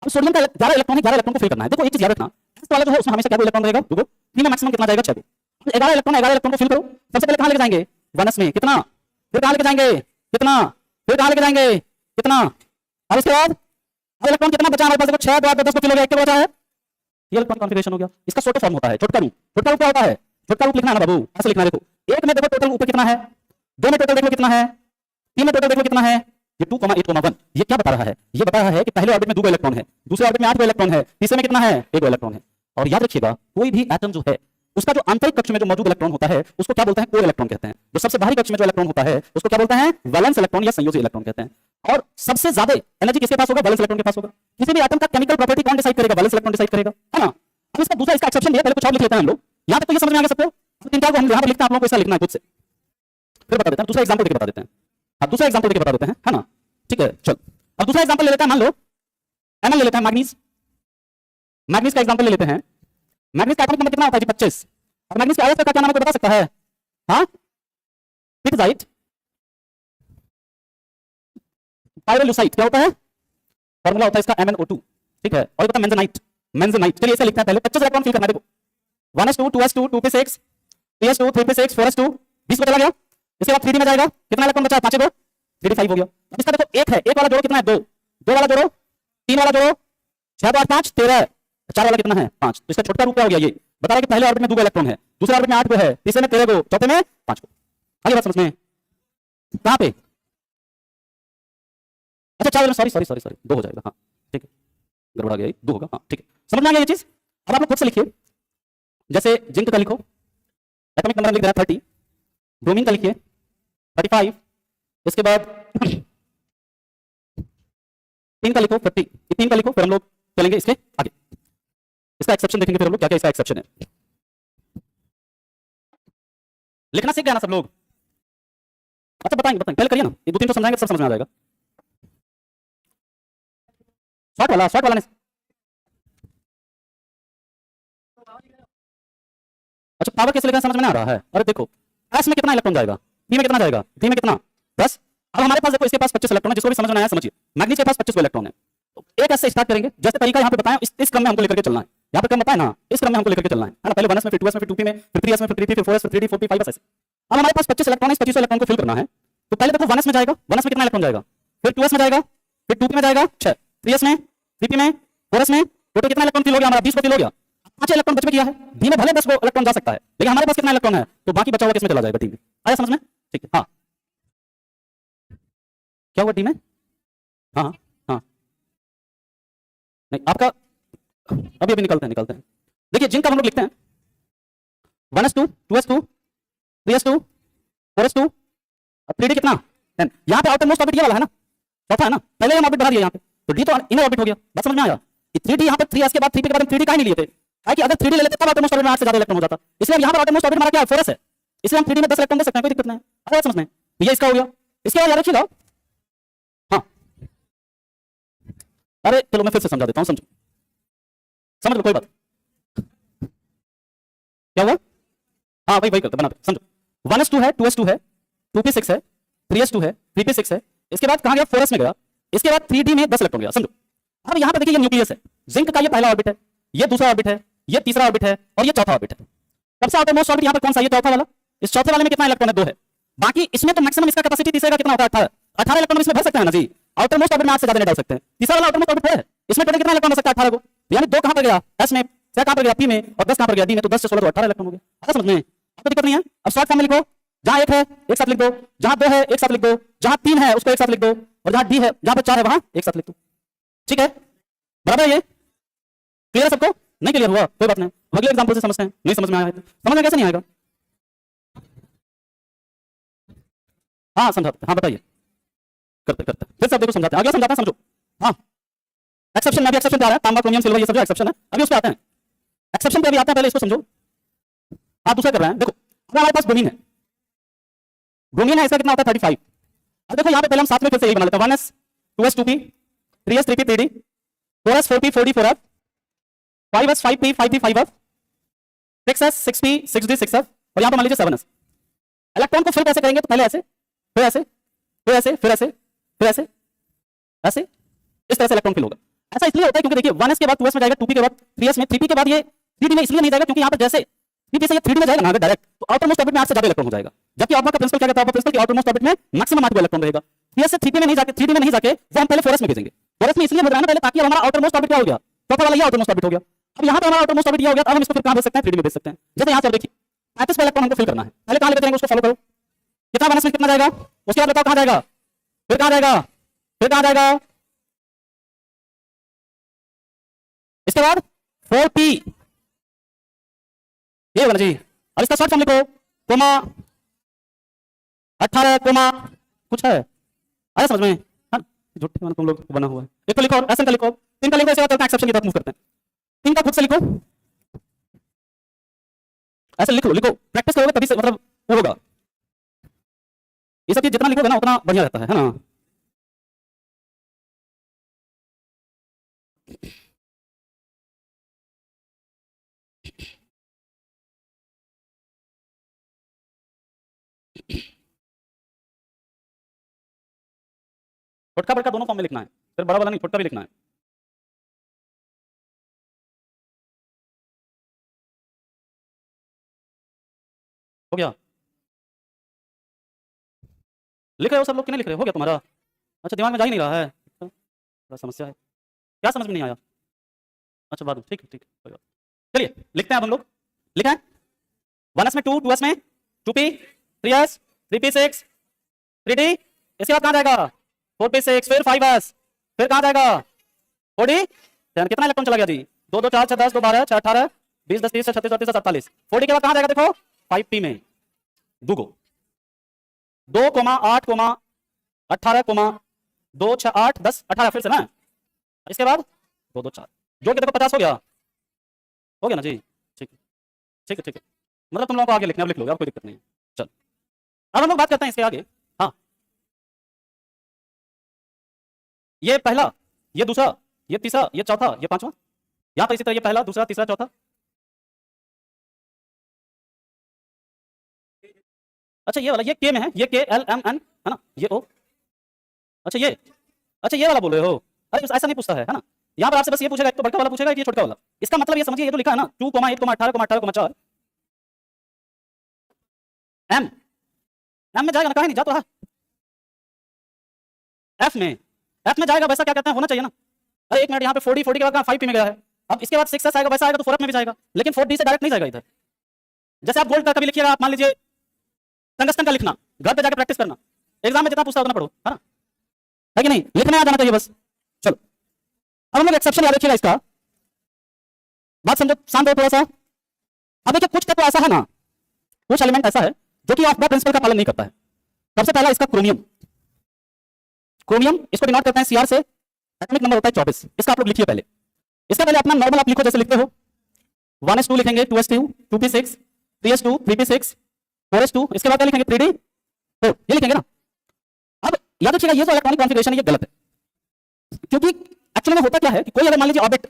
अब सोडियम का 11 इलेक्ट्रॉन है, 11 इलेक्ट्रॉन को फिल करना है। देखो एक चीज याद रखना, एस वाला जो है उसमें हमेशा क्या इलेक्ट्रॉन रहेगा? 2। 3 में मैक्सिमम कितना जाएगा? 6। 11 इलेक्ट्रॉन को फिल करो। सबसे पहले कहां लेके जाएंगे? 1s में, कितना? फिर कहां लेके जाएंगे? कितना? फिर कहां लेके जाएंगे? कितना? और इसके बाद अब इलेक्ट्रॉन कितना बचा हमारे पास? देखो 6 2 10 को फिल हो गया, 1 बचा है। ये इलेक्ट्रॉन कॉन्फ़िगरेशन हो गया। इसका छोटा फॉर्म होता है छोटा रूप। छोटा रूप क्या होता है? छोटा रूप लिखना है ना बाबू, ऐसे लिखना है। देखो एक में देखो टोटल ऊपर कितना है, 2 में टोटल देखो कितना है, 3 में टोटल देखो कितना है। ये 2,8,1 ये क्या बता रहा है? ये बता रहा है कि पहले ऑर्बिट में 2 इलेक्ट्रॉन है, दूसरे ऑर्बिट में 8 इलेक्ट्रॉन है, तीसरे में कितना है? 1 इलेक्ट्रॉन है। और याद रखिएगा कोई भी एटम जो है उसका जो आंतरिक कक्ष में जो मौजूद इलेक्ट्रॉन होता है उसको क्या बोलते हैं? कोर इलेक्ट्रॉन कहते हैं। जो सबसे बाहरी कक्ष में जो इलेक्ट्रॉन होता है उसको क्या बोलते हैं? वैलेंस इलेक्ट्रॉन या संयोजी इलेक्ट्रॉन कहते हैं। और सबसे ज्यादा एनर्जी किसके पास होगा? वैलेंस इलेक्ट्रॉन के पास होगा। किसी भी एटम का केमिकल प्रॉपर्टी कौन डिसाइड करेगा? वैलेंस इलेक्ट्रॉन डिसाइड करेगा, है ना। अब इसका दूसरा इसका एक्सेप्शन दिया, पहले कुछ और लिख लेते हैं हम लोग। यहां तक तो ये समझ में आ गया सबको? 3-4 को हम यहां पर लिखते हैं, आप लोगों को ऐसा लिखना है खुद से। फिर बता देते हैं, दूसरा एग्जांपल देके बता देते हैं। हां दूसरा एग्जांपल देके बता देते हैं, है ना। ठीक है चल, अब दूसरा एग्जांपल ले लेते हैं। मान लो Mn ले लेते हैं, मैग्नीज। मैग्नीज का एग्जांपल ले लेते हैं। मैग्नीज का एटॉमिक नंबर कितना होता है जी? 25। और मैग्नीज के आयस्क का क्या नाम है, कोई बता सकता है? हां पिटजाइट, पायरोलुसाइट क्या होता है? फार्मूला होता है इसका MnO2, ठीक है। और ये होता है मेंजेनाइट। मेंजेनाइट चलिए इसे लिखते हैं पहले। 25 इलेक्ट्रॉन फिल करना है। देखो 1s2 2s2 2p6 3s2 3p6 4s2 20 में चला गया। इसके बाद 3d में जाएगा, कितना इलेक्ट्रॉन बचा? 5 को 3d 5 हो गया। अब इसका देखो 1 है, 1 वाला जोड़ो कितना है? 2, 2 वाला जोड़ो, 3 वाला जोड़ो, 6 2 8 5 13, 4 वाला कितना है? 5। तो इसका छोटा रूप क्या हो गया? ये बता रहा है कि पहले ऑर्बिट में 2 इलेक्ट्रॉन है, दूसरे ऑर्बिट में 8 को है, तीसरे में 13 को, चौथे में 5 को। आगे बात समझ में? कहां पे? अच्छा 4 सॉरी 2 हो जाएगा। हाँ ठीक है, गड़बड़ा गया, 2 होगा। हाँ ठीक है, समझ में आ गया ये चीज। अब आप लोग खुद से लिखिए, जैसे जिंक का लिखो, एटॉमिक नंबर लिख रहा है 30। ब्रोमीन का लिखिए 35। इसके बाद तीन का लिखो 50, 3 का लिखो। फिर हम लोग चलेंगे इसके आगे, इसका एक्सेप्शन देखेंगे फिर हम लोग क्या क्या इसका एक्सेप्शन है। लिखना सीख गया ना सब लोग? अच्छा बताएंगे पहले करिए ना, ये 2-3 तो समझाएंगे, सब समझ में आ जाएगा। शॉर्ट वाला ने अच्छा पावर कैसे लिखना समझ में नहीं आ रहा है? अरे देखो एस में कितना इलेक्ट्रॉन जाएगा, बी में कितना जाएगा, डी में कितना 10। अब हमारे पास देखो इसके पास 25 इलेक्ट्रॉन है, जिसको भी समझ में आया समझिए। मैग्नीज के पास 25 इलेक्ट्रॉन है। तो एक ऐसे स्टार्ट करेंगे, जैसे तरीका यहाँ पे बताया इस क्रम में हमको लेकर के चलना है। यहाँ पे क्रम बताया ना, इस क्रम में हमको लेकर के चलना है ना। पहले 1s में, फिर 2s में, फिर 2p में, फिर 3s में, फिर 3p, फिर 4s, फिर 3d 4p 5s ऐसे। अब हमारे पास 25 इलेक्ट्रॉन है, 25 इलेक्ट्रॉन को फिल करना है। तो पहले देखो 1s में जाएगा, 1s में कितना इलेक्ट्रॉन जाएगा, फिर 2s में जाएगा, फिर 2p में जाएगा 6, 3s में, 3p में, 4s में, टोटल कितना इलेक्ट्रॉन फिल हो गया हमारा 20 को फिल हो गया। 5 इलेक्ट्रॉन बच में किया है, डी में भले 10 इलेक्ट्रॉन जा सकता है, लेकिन हमारे पास कितना इलेक्ट्रॉन है, तो बाकी बचा हुआ किसमें चला जाएगा, डी में। आया समझ में? ठीक है। हाँ क्या हुआ डी में? हाँ हाँ हाँ नहीं आपका अभी अभी निकलते हैं। देखिए जिनका हम लोग लिखते हैं 1s2 2s2 3s2 4s2 3d कितना 10। यहाँ पे आउटर मोस्ट ऑर्बिट ये वाला है ना, चौथा है ना, पहले हम ऑर्बिट बढ़ा दिया यहाँ पे, तो d तो इनर ऑर्बिट हो गया। बात समझ में आया? 3d यहाँ पे 3s के बाद 3p के बाद हम 3d काहे नहीं लिए थे, कि अगर 3d ले लेते तब आउटर मोस्ट ऑर्बिट में 8 से ज्यादा इलेक्ट्रॉन हो जाता, इसलिए हम यहाँ पर आउटर मोस्ट ऑर्बिट हमारा क्या है 4s है, इसलिए हम 3d में 10 इलेक्ट्रॉन दे सकते हैं, कोई दिक्कत नहीं है। अब समझ में ये इसका हो गया। इसके बाद याद रखिएगा, हाँ अरे चलो मैं फिर से समझा देता हूँ, समझ लो कोई बात। क्या हुआ? हाँ वही करते बनाते समझो। 1s2 है, 2s2 है, 2p6 है, 3s2 है, 3p6 है, इसके बाद कहाँ गया 4s में गया, इसके बाद 3d में 10 इलेक्ट्रॉन गया। समझो अब यहाँ पे देखिए ये न्यूक्लियस है, जिंक का ये पहला ऑर्बिट है, ये दूसरा ऑर्बिट है, ये तीसरा ऑर्बिट है और ये चौथा ऑर्बिट है। सबसे आउटरमोस्ट ऑर्बिट यहाँ पर कौन सा, ये चौथा वाला। इस चौथे वाले में कितना इलेक्ट्रॉन है 2 है, बाकी इसमें तो मैक्सिमम इसका कैपेसिटी तीसरे का कितना होता है 18 इलेक्ट्रॉन इसमें भर सकते हैं ना जी। आउटरमोस्ट ऑर्बिट में 8 से ज्यादा नहीं डाल सकते हैं। तीसरा वाला आउटरमोस्ट ऑर्बिट है, इसमें टोटल कितना इलेक्ट्रॉन हो सकता है 18 को, यानी 2 कहां पर गया s में, 6 कहां पर गया p में और 10 कहां पर गया d में, तो 10 से 16 तो 18 इलेक्ट्रॉन हो गया। आता समझ में? अब तो दिक्कत नहीं है। अब शॉर्ट फॉर्म में लिखो, जहां 1 है एक साथ लिख दो, जहां 2 है एक साथ लिख दो, जहां 3 है उसको एक साथ लिख दो, और जहां d है जहां पर 4 है वहां एक साथ लिख दो। ठीक है बराबर है? ये क्लियर है सबको? नहीं क्लियर हुआ कोई बात नहीं, अगले एग्जांपल से समझते हैं। नहीं समझ में आया है समझ में कैसे नहीं आएगा? हाँ समझाते, हाँ बताइए, करते फिर सब देखो समझाते हैं, अगला समझाते हैं समझो। हाँ एक्सेप्शन में भी एक्सेप्शन पे आ रहा है, तांबा क्रोमियम सिल्वर ये सब जो एक्सेप्शन है अभी उस पे आते हैं। एक्सेप्शन पे अभी आते हैं, पहले इसको समझो। हाँ दूसरा कर रहे हैं, देखो अब हमारे पास ब्रोमीन है, ब्रोमीन है, इसका कितना होता है 35। अब देखो यहाँ पे पहले हम साथ में फिर से यही बना लेते हैं, 1s 2s 2p 3s 3p 3d 4s 4p 4d 4f 5s 5p 5p 5f 6s 6p 6d 6f और यहाँ पे मान लीजिए 7s। इलेक्ट्रॉन को फिल कैसे करेंगे, तो पहले ऐसे, फिर ऐसे, फिर ऐसे, फिर ऐसे, फिर ऐसे, ऐसे, इस तरह से इलेक्ट्रॉन फिल होगा। ऐसा इसलिए होता है क्योंकि देखिए 1s के बाद 2s में जाएगा, 2p के बाद 3s में, 3p के बाद ये 3d में इसलिए नहीं जाएगा क्योंकि यहाँ पर जैसे 3p से ये 3d में जाएगा ना डायरेक्ट, तो आउटरमोस्ट ऑर्बिट में 8 से ज्यादा इलेक्ट्रॉन हो जाएगा। जबकि ऑर्बिट का प्रिंसिपल क्या कहता है, प्रिंसिपल की आउटरमोस्ट ऑर्बिट में मैक्सिमम 8 इलेक्ट्रॉन रहेगा। 3s से 3p में नहीं जाके, 3d में नहीं जाके वो हम पहले 4s में भेजेंगे। 4s में इसलिए भेज रहे हैं ना पहले, ताकि हमारा आउटरमोस्ट ऑर्बिट क्या हो गया, चौथा वाला ये आउटरमोस्ट ऑर्बिट हो गया। अब यहाँ पे हमारा आउटरमोस्ट ऑर्बिट ये हो गया, अब हम इसको फिर कहाँ भेज सकते हैं, 3d में भेज सकते हैं। जैसे यहाँ से देखिए 35 इलेक्ट्रॉन हमको फिल करना है, पहले कहाँ लेके जाएंगे उसको फॉलो करो, कितना 1s में कितना जाएगा, उसके बाद बताओ कहाँ जाएगा, फिर कहाँ जाएगा, फिर कहाँ जाएगा, इसके बाद 4p ये वाला जी। अब इसका शॉर्ट फॉर्म लिखो, कोमा 18 कोमा कुछ है, आया समझ में? हाँ झूठे तुम लोग बना हुआ है। एक तो लिखो और एसएन का लिखो, 3 का लिखो, इसके बाद एक्सेप्शन की तरफ मूव करते हैं। 3 का खुद से लिखो, ऐसे लिख लो, लिखो प्रैक्टिस करोगे तभी से मतलब वो होगा। ये सब चीज जितना लिखोगे ना उतना बढ़िया रहता है ना। छोटका बड़का दोनों फॉर्म में लिखना है, फिर बड़ा वाला नहीं, छोटका भी लिखना है। हो गया? लिख रहे हो सब लोग कि नहीं लिख रहे हो? गया तुम्हारा? अच्छा दिमाग में जा ही नहीं रहा है, थोड़ा समस्या है, क्या समझ में नहीं आया? अच्छा बाद में, ठीक है ठीक है, चलिए लिखते हैं अब हम लोग। लिखा है 1s में 2, 2s में 2p 3s 3p6 3d, इसके बाद कहाँ जाएगा 4p6, फिर 5s, फिर कहाँ जाएगा 4d, कितना इलेक्ट्रॉन चला गया जी, 2 2 4 6 10 2 12 6 18 20 10 30 36 38 47। 4d के बाद कहाँ जाएगा देखो 5p में, 2 8 18 2 6 8 10 18 फिर से ना, इसके बाद 2 2 4 जोड़ के देखो 50 हो गया ना जी। ठीक है ठीक है ठीक है, मतलब तुम लोगों को आगे लिखना, अब लिख लोगे, अब कोई दिक्कत नहीं है। चल अब हम लोग बात करते हैं इसके आगे। हाँ ये पहला, ये दूसरा, ये तीसरा, ये चौथा, ये पांचवा, यहाँ पर इसी तरह ये पहला दूसरा तीसरा चौथा। अच्छा ये वाला ये के में है, ये के एल एम एन है ना, ये ओ, अच्छा ये वाला बोल रहे हो? अरे ऐसा नहीं पूछता है ना, यहाँ पर आपसे बस ये पूछेगा, एक तो बड़का वाला पूछेगा, एक ये छोटा वाला। इसका मतलब ये समझिए, ये तो लिखा है ना 2, 1, 18, 18, 4 एम एम में जाएगा ना, कहीं नहीं जा तो रहा। एफ में जाएगा वैसा क्या कहते हैं होना चाहिए ना। अरे एक मिनट, यहाँ पे 4D के बाद 5P में गया है, अब इसके बाद 6S आएगा, वैसा आएगा तो 4F में भी जाएगा, लेकिन 4D से डायरेक्ट नहीं जाएगा इधर। जैसे आप गोल्ड का कभी लिखिएगा, आप मान लीजिए टंगस्टन का लिखना, घर पे जाकर प्रैक्टिस करना, एग्जाम में जितना पूछता उतना पढ़ो, है ना, है कि नहीं, लिखने आ जाना चाहिए बस। चलो अब हम लोग एक्सेप्शन याद रखिएगा इसका, बात समझो, शांत हो थोड़ा सा। अब देखिए कुछ तत्व ऐसा है ना, कुछ एलिमेंट ऐसा है जो कि ऑफ द प्रिंसिपल का पालन नहीं करता है। सबसे पहला इसका क्रोमियम। क्रोमियम इसको डिनोट करते हैं सीआर से, एटॉमिक नंबर होता है 24। इसका आप लोग लिखिए पहले, इसका पहले अपना नॉर्मल आप लिखो जैसे लिखते हो, 1s2 लिखेंगे, 2s2, 2p6, 3s2, 3p6, 4s2, इसके बाद क्या लिखेंगे 3d4, ये लिखेंगे ना। अब याद रखिएगा ये जो इलेक्ट्रॉनिक कॉन्फ़िगरेशन है ये गलत है, क्योंकि एक्चुअली में होता क्या है कि कोई अगर मान लीजिए ऑर्बिट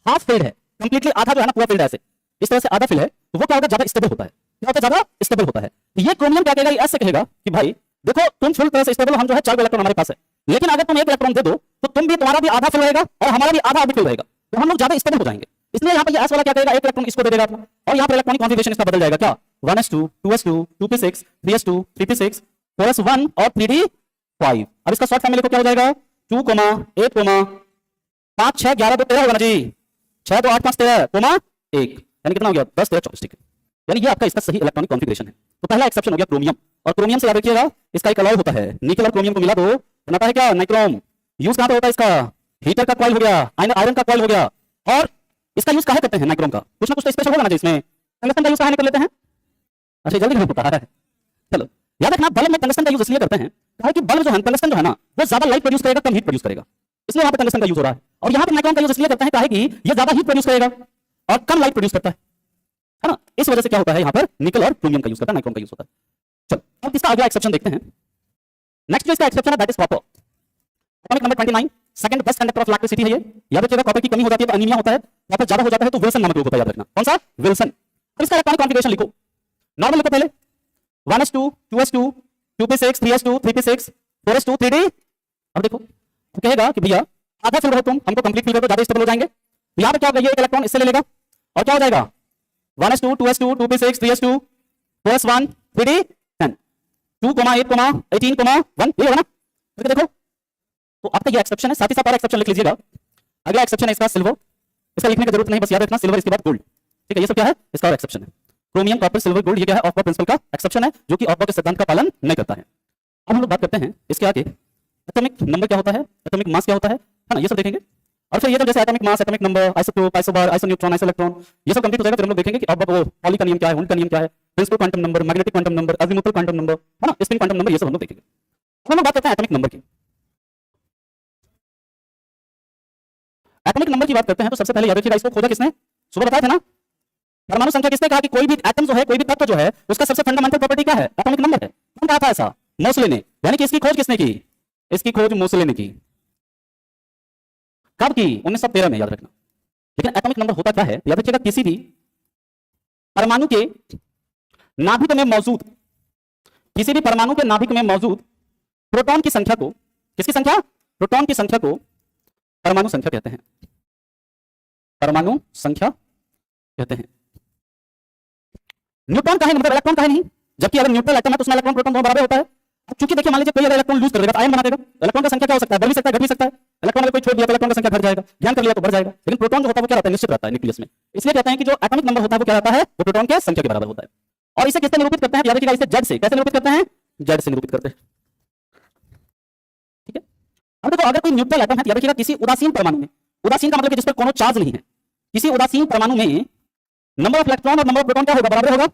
हाफ फिल्ड है, कंप्लीटली आधा जो है ना पूरा फिल्ड है ऐसे, इस तरह से आधा फिल्ड है, तो वो क्या होगा, ज्यादा स्टेबल होता है। क्या होता है, ज्यादा स्टेबल होता है। ये क्रोमियम क्या कहेगा, ऐसे कहेगा कि भाई देखो तुम फुल तरह से स्टेबल, हम जो है 4 इलेक्ट्रॉन हमारे पास है, लेकिन अगर तुम एक इलेक्ट्रॉन दे दो तो तुम भी, तुम्हारा भी आधा फिल रहेगा और हमारा भी आधा ऑर्बिट फिल रहेगा, तो हम लोग ज्यादा स्टेबल हो जाएंगे। इसलिए यहाँ पर एस वाला क्या कहेगा, एक इलेक्ट्रॉन इसको दे देगा अपना, और यहाँ पर इलेक्ट्रॉनिक कॉन्फ़िगरेशन इसका बदल जाएगा, क्या 1s2, 2s2, 2p6, 3s2, 3p6, 4s1 और 3d5। अब इसका शॉर्ट फॉर्म में लिखो, क्या हो जाएगा 2, 8, 5, 6, 11, 2, 13 होगा ना जी, 6, 2, 8, 5, 13, 1, यानी कितना हो गया 10, 13, 24, ठीक है। यानी ये आपका इसका सही इलेक्ट्रॉनिक कॉन्फ़िगरेशन है। तो पहला एक्सेप्शन हो गया क्रोमियम, और क्रोमियम से याद रखिएगा इसका एक अलॉय होता है, निकल और क्रोमियम को मिला दो बनाता है क्या, नाइक्रोम। यूज कहां पे होता है इसका, हीटर का कॉइल हो गया, आयरन का कॉइल हो गया, और इसका यूज कहां करते हैं नाइक्रोम का, कुछ ना कुछ तो स्पेशल होगा ना जिसमें। टंगस्टन का यूज कहां कर लेते हैं, अच्छा जल्दी नहीं होता है। चलो याद रखना, बल्ब में टंगस्टन का यूज इसलिए करते हैं कि बल्ब जो है टंगस्टन जो है ना वो ज्यादा लाइट प्रोड्यूस करेगा, कम हीट प्रोड्यूस करेगा, इसलिए यहाँ पे टंगस्टन का यूज हो रहा है। और यहाँ पे नाइक्रोम का यूज इसलिए करते हैं कि ये ज्यादा हीट प्रोड्यूस करेगा और कम लाइट प्रोड्यूस करता है ना, इस वजह से क्या होता है यहाँ पर निकल और क्रोमियम का यूज करता है, नाइक्रोम का यूज होता है। चलो अब इसका अगला एक्सेप्शन देखते हैं। नेक्स्ट जो इसका एक्सेप्शन है that is copper. Atomic number 29, second best conductor of electricity है ये। याद रखिएगा कॉपर की कमी हो जाती है तो अनीमिया होता है, कॉपर ज्यादा हो जाता है तो विल्सन नामक रोग होता है, याद रखना कौन सा, विल्सन। अब इसका इलेक्ट्रॉनिक कॉन्फ़िगरेशन लिखो, नॉर्मल लिखो पहले, 1s2, 2s2, 2p6, 3s2, 3p6, 4s2, 3d। अब देखो तो कहेगा कि भैया आधा फिल रहो तुम, हमको कंप्लीट फिल करो, ज्यादा स्टेबल हो जाएंगे। तो यहाँ पे क्या होगा, ये एक इलेक्ट्रॉन इससे ले लेगा और क्या हो जाएगा 1s2, 2s2, 2p6, 3s2, 4s1, 3d 10, 2, 8, 18, 1, ये होगा ना। तो देखो तो आपका ये एक्सेप्शन है, साथ ही साथ और एक्सेप्शन लिख लीजिएगा। अगला एक्सेप्शन है इसका सिल्वर, इसका लिखने की जरूरत नहीं, बस याद रखना सिल्वर, इसके बाद गोल्ड, ठीक है। ये सब क्या है, इसका और एक्सेप्शन है। क्रोमियम, कॉपर, सिल्वर, गोल्ड, ये क्या है, ऑफ प्रिंसिपल का एक्सेप्शन है जो कि ऑफ के सिद्धांत का पालन नहीं करता है। अब हम लोग बात करते हैं इसके आगे एटॉमिक नंबर क्या होता है, एटॉमिक मास क्या होता है ना, ये सब देखेंगे। और फिर ये तो जैसे atomic mass, atomic number, isotope, isobar, isoneutron, isoelectron, ये सब कंप्लीट हो जाएगा। फिर हम लोग देखेंगे कि अब वो पॉली का नियम क्या है, हुंड का नियम क्या है, principal quantum number, magnetic quantum number, azimuthal quantum number, है ना, स्पिन क्वांटम नंबर, ये सब हम लोग देखेंगे। अब हम लोग बात करते हैं एटॉमिक नंबर की। एटॉमिक नंबर की बात करते हैं तो सबसे पहले याद रखिएगा इसको खोजा किसने, सुबह बताया था ना, परमाणु संख्या किसने कहा कि कोई भी एटम जो है, कोई भी तत्व जो है उसका सबसे फंडामेंटल प्रॉपर्टी क्या है, एटॉमिक नंबर है। कौन कहा था ऐसा, मोसले ने, यानी कि इसकी खोज किसने की, इसकी खोज मोसले ने की। कब की, 1913 में, याद रखना। लेकिन एटॉमिक नंबर होता क्या है, याद रखिएगा किसी भी परमाणु के नाभिक में मौजूद, किसी भी परमाणु के नाभिक में मौजूद प्रोटॉन की संख्या को, किसकी संख्या, प्रोटॉन की संख्या को परमाणु संख्या कहते हैं, परमाणु संख्या कहते हैं। न्यूट्रॉन का है मतलब इलेक्ट्रॉन का है नहीं, जबकि अगर न्यूट्रल एटम है तो उसमें इलेक्ट्रॉन प्रोटॉन दोनों बराबर होता है। अब चूंकि देखिए मान लीजिए कोई अगर इलेक्ट्रॉन लूज कर देगा तो आयन बना देगा, इलेक्ट्रॉन का संख्या क्या हो सकता है, बढ़ भी सकता है, घट भी सकता है। इलेक्ट्रॉन अगर कोई छोड़ दिया तो इलेक्ट्रॉन का संख्या घट जाएगा, ध्यान कर लिया तो बढ़ जाएगा। लेकिन प्रोटॉन जो होता है वो क्या रहता है, निश्चित रहता है न्यूक्लियस में। इसलिए कहते हैं कि जो एटॉमिक नंबर होता है वो क्या रहता है, वो प्रोटॉन के संख्या के बराबर होता है। और इसे किससे निरूपित करते हैं, याद रखिएगा इसे जेड से, कैसे निरूपित करते हैं, जेड से निरूपित करते हैं, ठीक है। अब देखो अगर कोई न्यूट्रल एटम है, याद रखिएगा किसी उदासीन परमाणु में, उदासीन का मतलब जिस पर कोनो चार्ज नहीं है, किसी उदासीन परमाणु में नंबर ऑफ इलेक्ट्रॉन और नंबर ऑफ प्रोटॉन क्या होगा, बराबर होगा,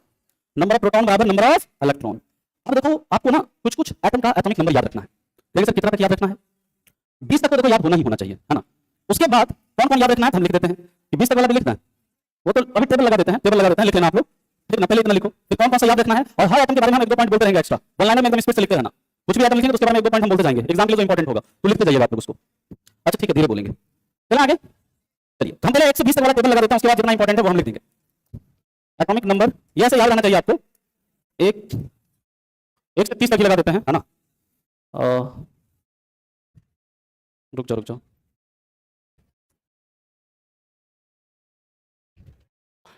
नंबर ऑफ प्रोटॉन बराबर नंबर ऑफ इलेक्ट्रॉन। अब देखो आपको ना कुछ कुछ एटम का एटॉमिक नंबर याद रखना है, लेकिन सर कितना तक याद रखना है, 20 तक तो देखो याद होना ही होना चाहिए, है ना। उसके बाद कौन कौन याद रखना है हम लिख देते हैं कि 20 तक वाला भी लिखना है, वो तो अभी टेबल लगा देते हैं, टेबल लगा देते हैं, लिख लेना आप लोग, ठीक ना, पहले इतना लिखो, फिर कौन कौन सा याद रखना है। और हर एटम के बारे में हम एक दो पॉइंट बोलते रहेंगे एक्स्ट्रा, वन लाइनर में एकदम स्पीड से लिखते रहना, कुछ भी एटम लिखेंगे तो उसके बारे में एक दो पॉइंट हम बोलते जाएंगे, एग्जाम के लिए जो इंपॉर्टेंट होगा तो लिखते जाइए आप लोग उसको। अच्छा ठीक है, धीरे बोलेंगे, चलो आगे चलिए। हम पहले 1 से 20 तक वाला टेबल लगा देते हैं, उसके बाद जितना इंपॉर्टेंट है वो हम लिख देंगे। एटॉमिक नंबर ये ऐसे याद रहना चाहिए आपको, 1 से 30 तक ही लगा देते हैं, है ना। रुक जाओ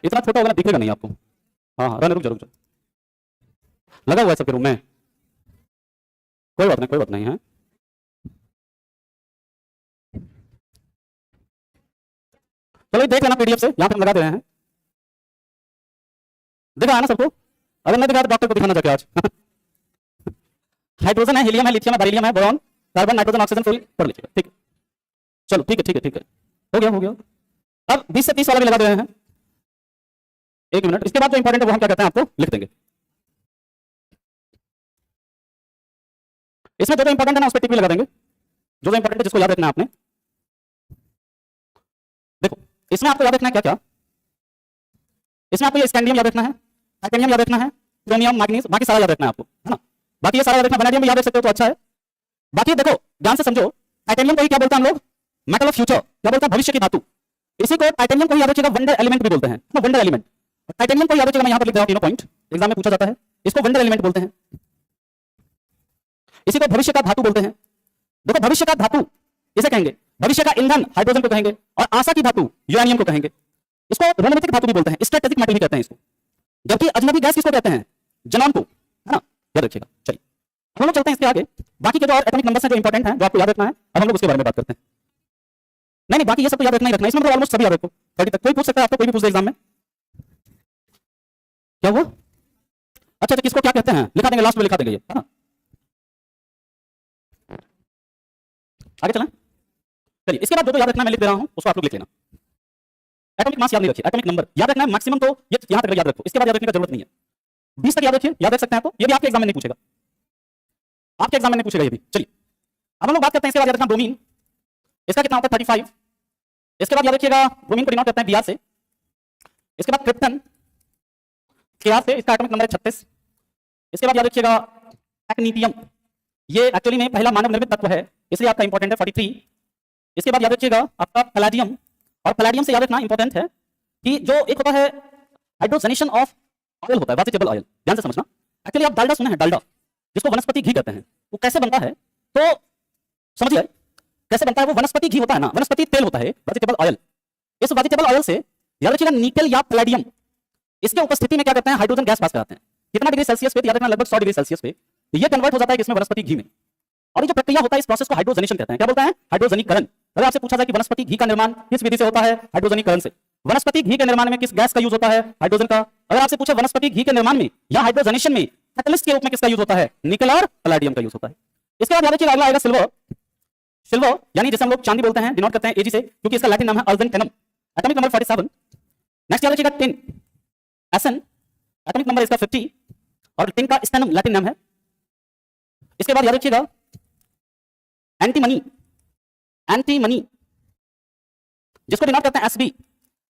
इतना छोटा होगा ना दिखेगा नहीं आपको, हाँ रहने रुक जाओ लगा हुआ है सबके रूम में, कोई बात नहीं है। चलो देख लेना पीडीएफ से, यहां पे हम लगा दे रहे हैं। देखा है ना सबको? अगर नहीं दिखा तो डॉक्टर को दिखाना जाके आज। हाइड्रोजन है, हीलियम है, लिथियम है, बेरिलियम है, boron, carbon, nitrogen, oxygen, fluorine पढ़ लीजिएगा। ठीक है, चलो ठीक है ठीक है ठीक है, हो गया। अब 20 से 30 वाला भी लगा दे रहे हैं। एक मिनट, इसके बाद जो इंपॉर्टेंट है वो हम क्या कहते हैं आपको लिख देंगे। इसमें जो इंपॉर्टेंट है ना उस पर टिक भी लगा देंगे, जो इंपॉर्टेंट है जिसको याद रखना है आपने। देखो इसमें आपको याद रखना है क्या क्या, इसमें आपको ये स्कैंडियम याद रखना है, टाइटेनियम याद रखना है, क्रोमियम, मैग्नीज, बाकी सारा याद रखना है आपको, है ना। बाकी ये सारा याद रखना, वैनेडियम भी याद रख सकते हो तो अच्छा है। बाकी देखो ध्यान से समझो, टाइटेनियम को ही क्या बोलते हैं हम लोग? मेटल ऑफ फ्यूचर, क्या बोलते हैं? भविष्य की धातु। इसी को टाइटेनियम को ही याद रखिएगा वंडर एलिमेंट भी बोलते हैं, वंडर एलिमेंट। टाइटेनियम को याद रखिएगा, मैं यहां पर लिख रहा हूं तीनों पॉइंट, एग्जाम में पूछा जाता है। इसको वंडर एलिमेंट बोलते हैं, इसी को भविष्य का धातु बोलते हैं। देखो भविष्य का धातु इसे कहेंगे, भविष्य का ईंधन हाइड्रोजन को कहेंगे, और आशा की धातु यूरेनियम को कहेंगे। इसको रणनीतिक धातु भी बोलते हैं, स्ट्रेटेजिक मेटल भी कहते हैं इसको। जबकि अजनबी गैस किसको कहते हैं? ज़ेनॉन को, है ना, याद रखिएगा। चलिए हम लोग चलते हैं इसके आगे। बाकी के जो और एटॉमिक नंबर्स हैं जो इंपॉर्टेंट हैं, जो आपको याद रखना है, अब हम लोग उसके बारे में बात करते हैं। नहीं बाकी ये सब तो याद रखना ही रखना है, इसमें मतलब ऑलमोस्ट सभी याद रखो 30 तक। कोई पूछ सकता है आपको, कोई भी पूछ दे एग्जाम में। क्या हुआ? अच्छा तो किसको क्या कहते हैं लिखा देंगे, लास्ट में लिखा देंगे ये, है ना। आगे चलें। चलिए इसके बाद जो याद रखना मैं लिख दे रहा हूं उसको आप लोग लिख लेना। एटॉमिक मास याद नहीं रखिए, एटॉमिक नंबर याद रखना है मैक्सिमम, तो ये यहां तक याद रखो, इसके बाद याद रखने की जरूरत नहीं है। 20 तक याद रखिए, याद रख सकते हैं तो ये भी आपके एग्जाम में नहीं पूछेगा, आपके एग्जाम में नहीं पूछेगा ये भी। चलिए अब हम लोग बात करते हैं इसके बाद याद रखना ब्रोमीन, इसका कितना होता है 35। इसके बाद याद रखिएगा ब्रोमीन को डिनोट करते हैं Br से। इसके बाद क्रिप्टन Kr से, इसका एटॉमिक नंबर है 36। इसके बाद याद रखिएगा एक्टिनियम, ये एक्चुअली में पहला मानव निर्मित तत्व है, इसलिए आपका इंपॉर्टेंट है 43। इसके बाद याद रखिएगा आपका पैलेडियम, और पैलेडियम से याद रखना इंपॉर्टेंट है कि जो एक होता है हाइड्रोजनेशन ऑफ ऑयल होता है, वेजिटेबल ऑयल, ध्यान से समझना। एक्चुअली आप डालडा सुने हैं, डालडा जिसको वनस्पति घी कहते हैं, वो कैसे बनता है तो समझिए कैसे बनता है। वो वनस्पति घी होता है ना, वनस्पति तेल होता है, वेजिटेबल ऑयल। इस वेजिटेबल ऑयल से याद रखिएगा निकल या पैलेडियम, इसके उपस्थिति में क्या करते हैं? हाइड्रोजन गैस पास कराते हैं। कितना डिग्री सेल्सियस पे? याद रखना लगभग 100 डिग्री सेल्सियस पे ये कन्वर्ट हो जाता है किसमें? वनस्पति घी में। और ये जो प्रक्रिया होता है इस प्रोसेस को हाइड्रोजनेशन कहते हैं। क्या बोलते हैं? हाइड्रोजनीकरण। अगर आपसे पूछा जाए कि वनस्पति घी का निर्माण किस विधि से होता है? हाइड्रोजनीकरण से। वनस्पति घी के निर्माण में किस गैस का यूज होता है? हाइड्रोजन का। अगर आपसे पूछे वनस्पति घी के निर्माण में या हाइड्रोजनेशन में कैटलिस्ट के रूप में किसका यूज होता है? निकल और पैलेडियम का यूज होता है। इसके बाद याद रखिएगा अगला आएगा सिल्वर। सिल्वर यानी जिसे हम लोग चांदी बोलते हैं, डिनोट करते हैं Ag से, क्योंकि इसका लैटिन नाम है अर्जेंटेनम, एटॉमिक नंबर 47। नेक्स्ट याद रखिएगा टिन, Sn, एटॉमिक नंबर इसका 50, और टिन का स्टेनम लैटिन नाम है। इसके बाद याद रखिएगा एंटीमनी, एंटीमनी जिसको डिनोट करते हैं Sb,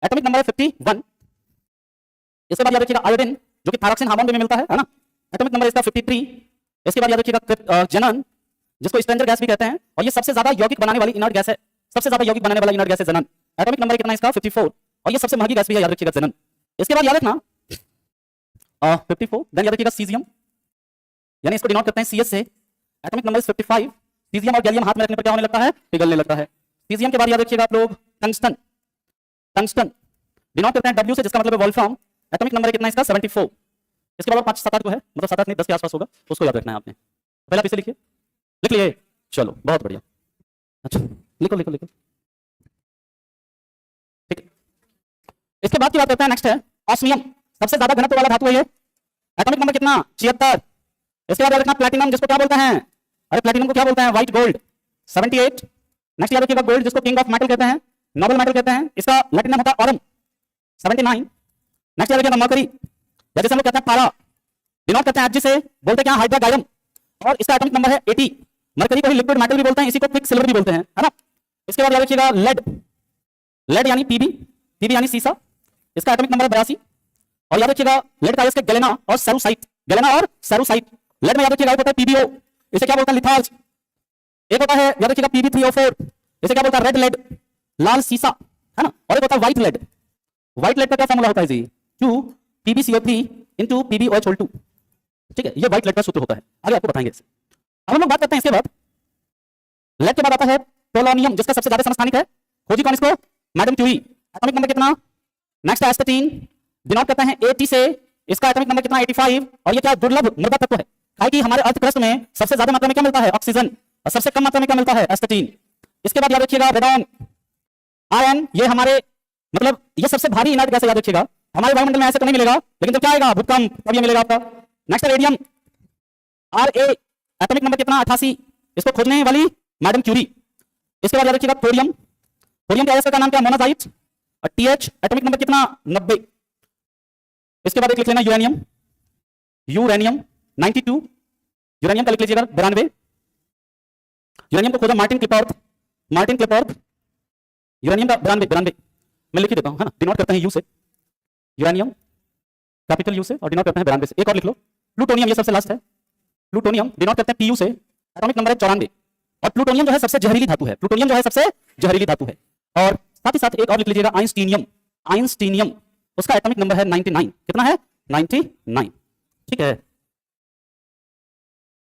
एटॉमिक नंबर है 51। इसके बाद याद रखिएगा आयोडीन, जो कि थायरॉक्सिन हार्मोन में मिलता है ना, एटॉमिक नंबर इसका 53। इसके बाद याद रखिएगा ज़ेनन, जिसको स्ट्रेंजर गैस भी कहते हैं, और ये सबसे ज्यादा यौगिक बनाने वाली इनर्ट गैस है, सबसे ज्यादा यौगिक बनाने वाला इनर्ट गैस है ज़ेनन। एटॉमिक नंबर कितना इसका 54, और ये सबसे महंगी गैस भी है, याद रखिएगा ज़ेनन। इसके बाद याद रखना 54, देन याद रखिएगा सीजियम, यानी इसको डिनोट करते हैं CS से, एटॉमिक नंबर 55। सीजियम और गैलियम हाथ में रखने पर क्या होने लगता है? पिघलने लगता है। सीजियम के बाद याद रखिएगा आप लोग टंगस्टन, टंगस्टन डिनोट करते हैं W से, जिसका मतलब है वोल्फ्राम, एटॉमिक नंबर कितना इसका 74। इसके बाद 5 7 8 को है, मतलब 7 8 नहीं 10 के आसपास होगा, उसको याद रखना है आपने। पहला पीछे लिखिए, लिख लिए, चलो बहुत बढ़िया। अच्छा लिखो लिखो लिखो, ठीक है। इसके बाद की बात करते हैं, नेक्स्ट है ऑस्मियम, सबसे ज्यादा घनत्व वाला धातु है ये, एटॉमिक नंबर कितना 76। इसके बाद याद रखना प्लैटिनम, जिसको क्या बोलते हैं? अरे प्लैटिनम को क्या बोलते हैं? White gold, 78। नेक्स्ट याद रखिएगा गोल्ड, जिसको किंग ऑफ मेटल कहते हैं, नोबल मेटल कहते हैं, इसका लैटिन नाम होता है ऑरम, 79। नेक्स्ट याद रखिएगा मरकरी, जैसे हम लोग कहते हैं पारा, डिनोट करते हैं Hg से, बोलते क्या? हाइड्रागायरम, और इसका एटॉमिक नंबर है 80। मरकरी को ही लिक्विड मेटल भी बोलते हैं, इसी को क्विक सिल्वर भी बोलते हैं, है ना। इसके बाद याद रखिएगा लेड, लेड यानी Pb, Pb यानी सीसा, इसका एटॉमिक नंबर है 82। और याद रखिएगा लेड का इसके गैलेना और सेरुसाइट, गैलेना और सेरुसाइट। लेड में याद रखिएगा एक होता है PbO, इसे क्या बोलते हैं? लिथार्ज। एक होता है याद रखिएगा Pb3O4, इसे क्या बोलता है? रेड लेड, लाल सीसा, है ना। और एक होता है व्हाइट लेड, व्हाइट लेड का क्या फॉर्मूला होता है जी? 2PbCO3 into PbOH2, ठीक है, ये व्हाइट लेड का सूत्र होता है, आगे आपको बताएंगे इसे। अब हम लोग बात करते हैं इसके बाद लेड के बाद आता है पोलोनियम, जिसका सबसे ज्यादा समस्थानिक है, खोजी कौन इसको? मैडम क्यूरी, एटॉमिक नंबर कितना? नेक्स्ट एस्टेटीन, डिनोट करते हैं At से, इसका एटॉमिक नंबर कितना? 85। और ये क्या दुर्लभ मृदा तत्व है, काहे कि हमारे अर्थ क्रस्ट में सबसे ज्यादा मात्रा में क्या मिलता है? ऑक्सीजन। और सबसे कम मात्रा में क्या मिलता है? एस्टेटीन। इसके बाद याद रखिएगा रेडॉन, आयन, ये हमारे मतलब ये सबसे भारी इनर्ट गैस है, याद रखिएगा। हमारे वायुमंडल में ऐसे तो नहीं मिलेगा, लेकिन जब क्या आएगा? भूकंप, तब ये मिलेगा आपका। नेक्स्ट है रेडियम, Ra, एटॉमिक नंबर कितना? 88। इसको खोजने वाली मैडम क्यूरी। इसके बाद याद रखिएगा थोरियम, थोरियम के आयस्क का नाम क्या? मोनाजाइट। और Th, एटॉमिक नंबर कितना? 90। इसके बाद एक लिख लेना यूरेनियम, यूरेनियम 92। यूरेनियम का लिख लीजिएगा 92। यूरेनियम को खोजा मार्टिन क्लिपॉर्थ, मार्टिन क्लिपॉर्थ। यूरेनियम का 92 मैं लिख ही देता हूं, है ना, डिनोट करते हैं यू से। यूरेनियम कैपिटल यू से और डिनोट करते हैं 92 से। एक और लिख लो प्लूटोनियम, ये सबसे लास्ट है। प्लूटोनियम डिनोट करते हैं पीयू से, एटॉमिक नंबर है 94। और प्लूटोनियम जो है सबसे जहरीली धातु है, प्लूटोनियम जो है सबसे जहरीली धातु है। और साथ ही साथ एक और लिख लीजिएगा आइंस्टीनियम, आइंस्टीनियम, उसका एटॉमिक नंबर है 99। कितना है? 99। ठीक है,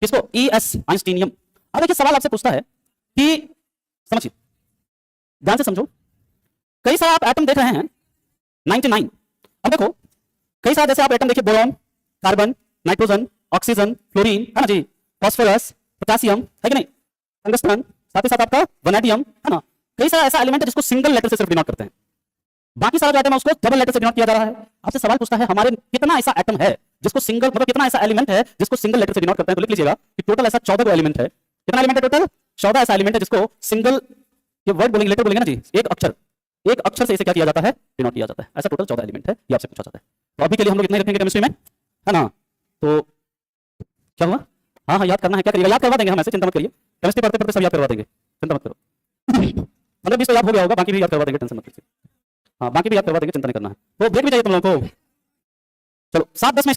किसको? ES, einsteinium. अब देखिए सवाल आपसे पूछता है कि समझिए, ध्यान से समझो, कई सारे आप एटम देख रहे हैं 99। अब देखो कई सारे जैसे आप एटम देखिए, boron, carbon, nitrogen, oxygen, fluorine, है ना जी, फास्फोरस, पोटेशियम, है कि नहीं, टंगस्टन, साथ ही साथ आपका वैनेडियम, है ना। कई सारा ऐसा एलिमेंट है जिसको सिंगल लेटर से सिर्फ डिनोट करते हैं, बाकी सारा जो एटम है उसको डबल लेटर से डिनोट किया जा रहा है। आपसे सवाल पूछता है हमारे कितना ऐसा एटम है जिसको सिंगल, मतलब कितना ऐसा एलिमेंट है जिसको सिंगल लेटर से डिनोट करते हैं? तो लिख लीजिएगा कि टोटल ऐसा 14 को एलिमेंट है। कितना एलिमेंट है टोटल? 14 ऐसा एलिमेंट है जिसको सिंगल, ये वर्ड बोलेंगे, लेटर बोलेंगे ना जी, एक अक्षर से इसे क्या किया जाता है? डिनोट किया जाता है। ऐसा टोटल 14 एलिमेंट है, ये आपसे पूछा जाता है। तो अभी के लिए हम लोग इतना ही रखेंगे केमिस्ट्री में, है ना। तो क्या हुआ? हाँ याद करना है, क्या करिएगा? याद करवा देंगे हम, ऐसे चिंता मत करिए, केमिस्ट्री पढ़ते पढ़ते सब याद करवा देंगे, चिंता मत करो। 15-20 तो याद हो गया होगा, बाकी भी याद करवा देंगे, टेंशन मत कीजिए। हाँ बाकी भी याद करवा देंगे, चिंता नहीं करना है। तो ब्रेक भी चाहिए तुम लोगों को। चलो 7-10 में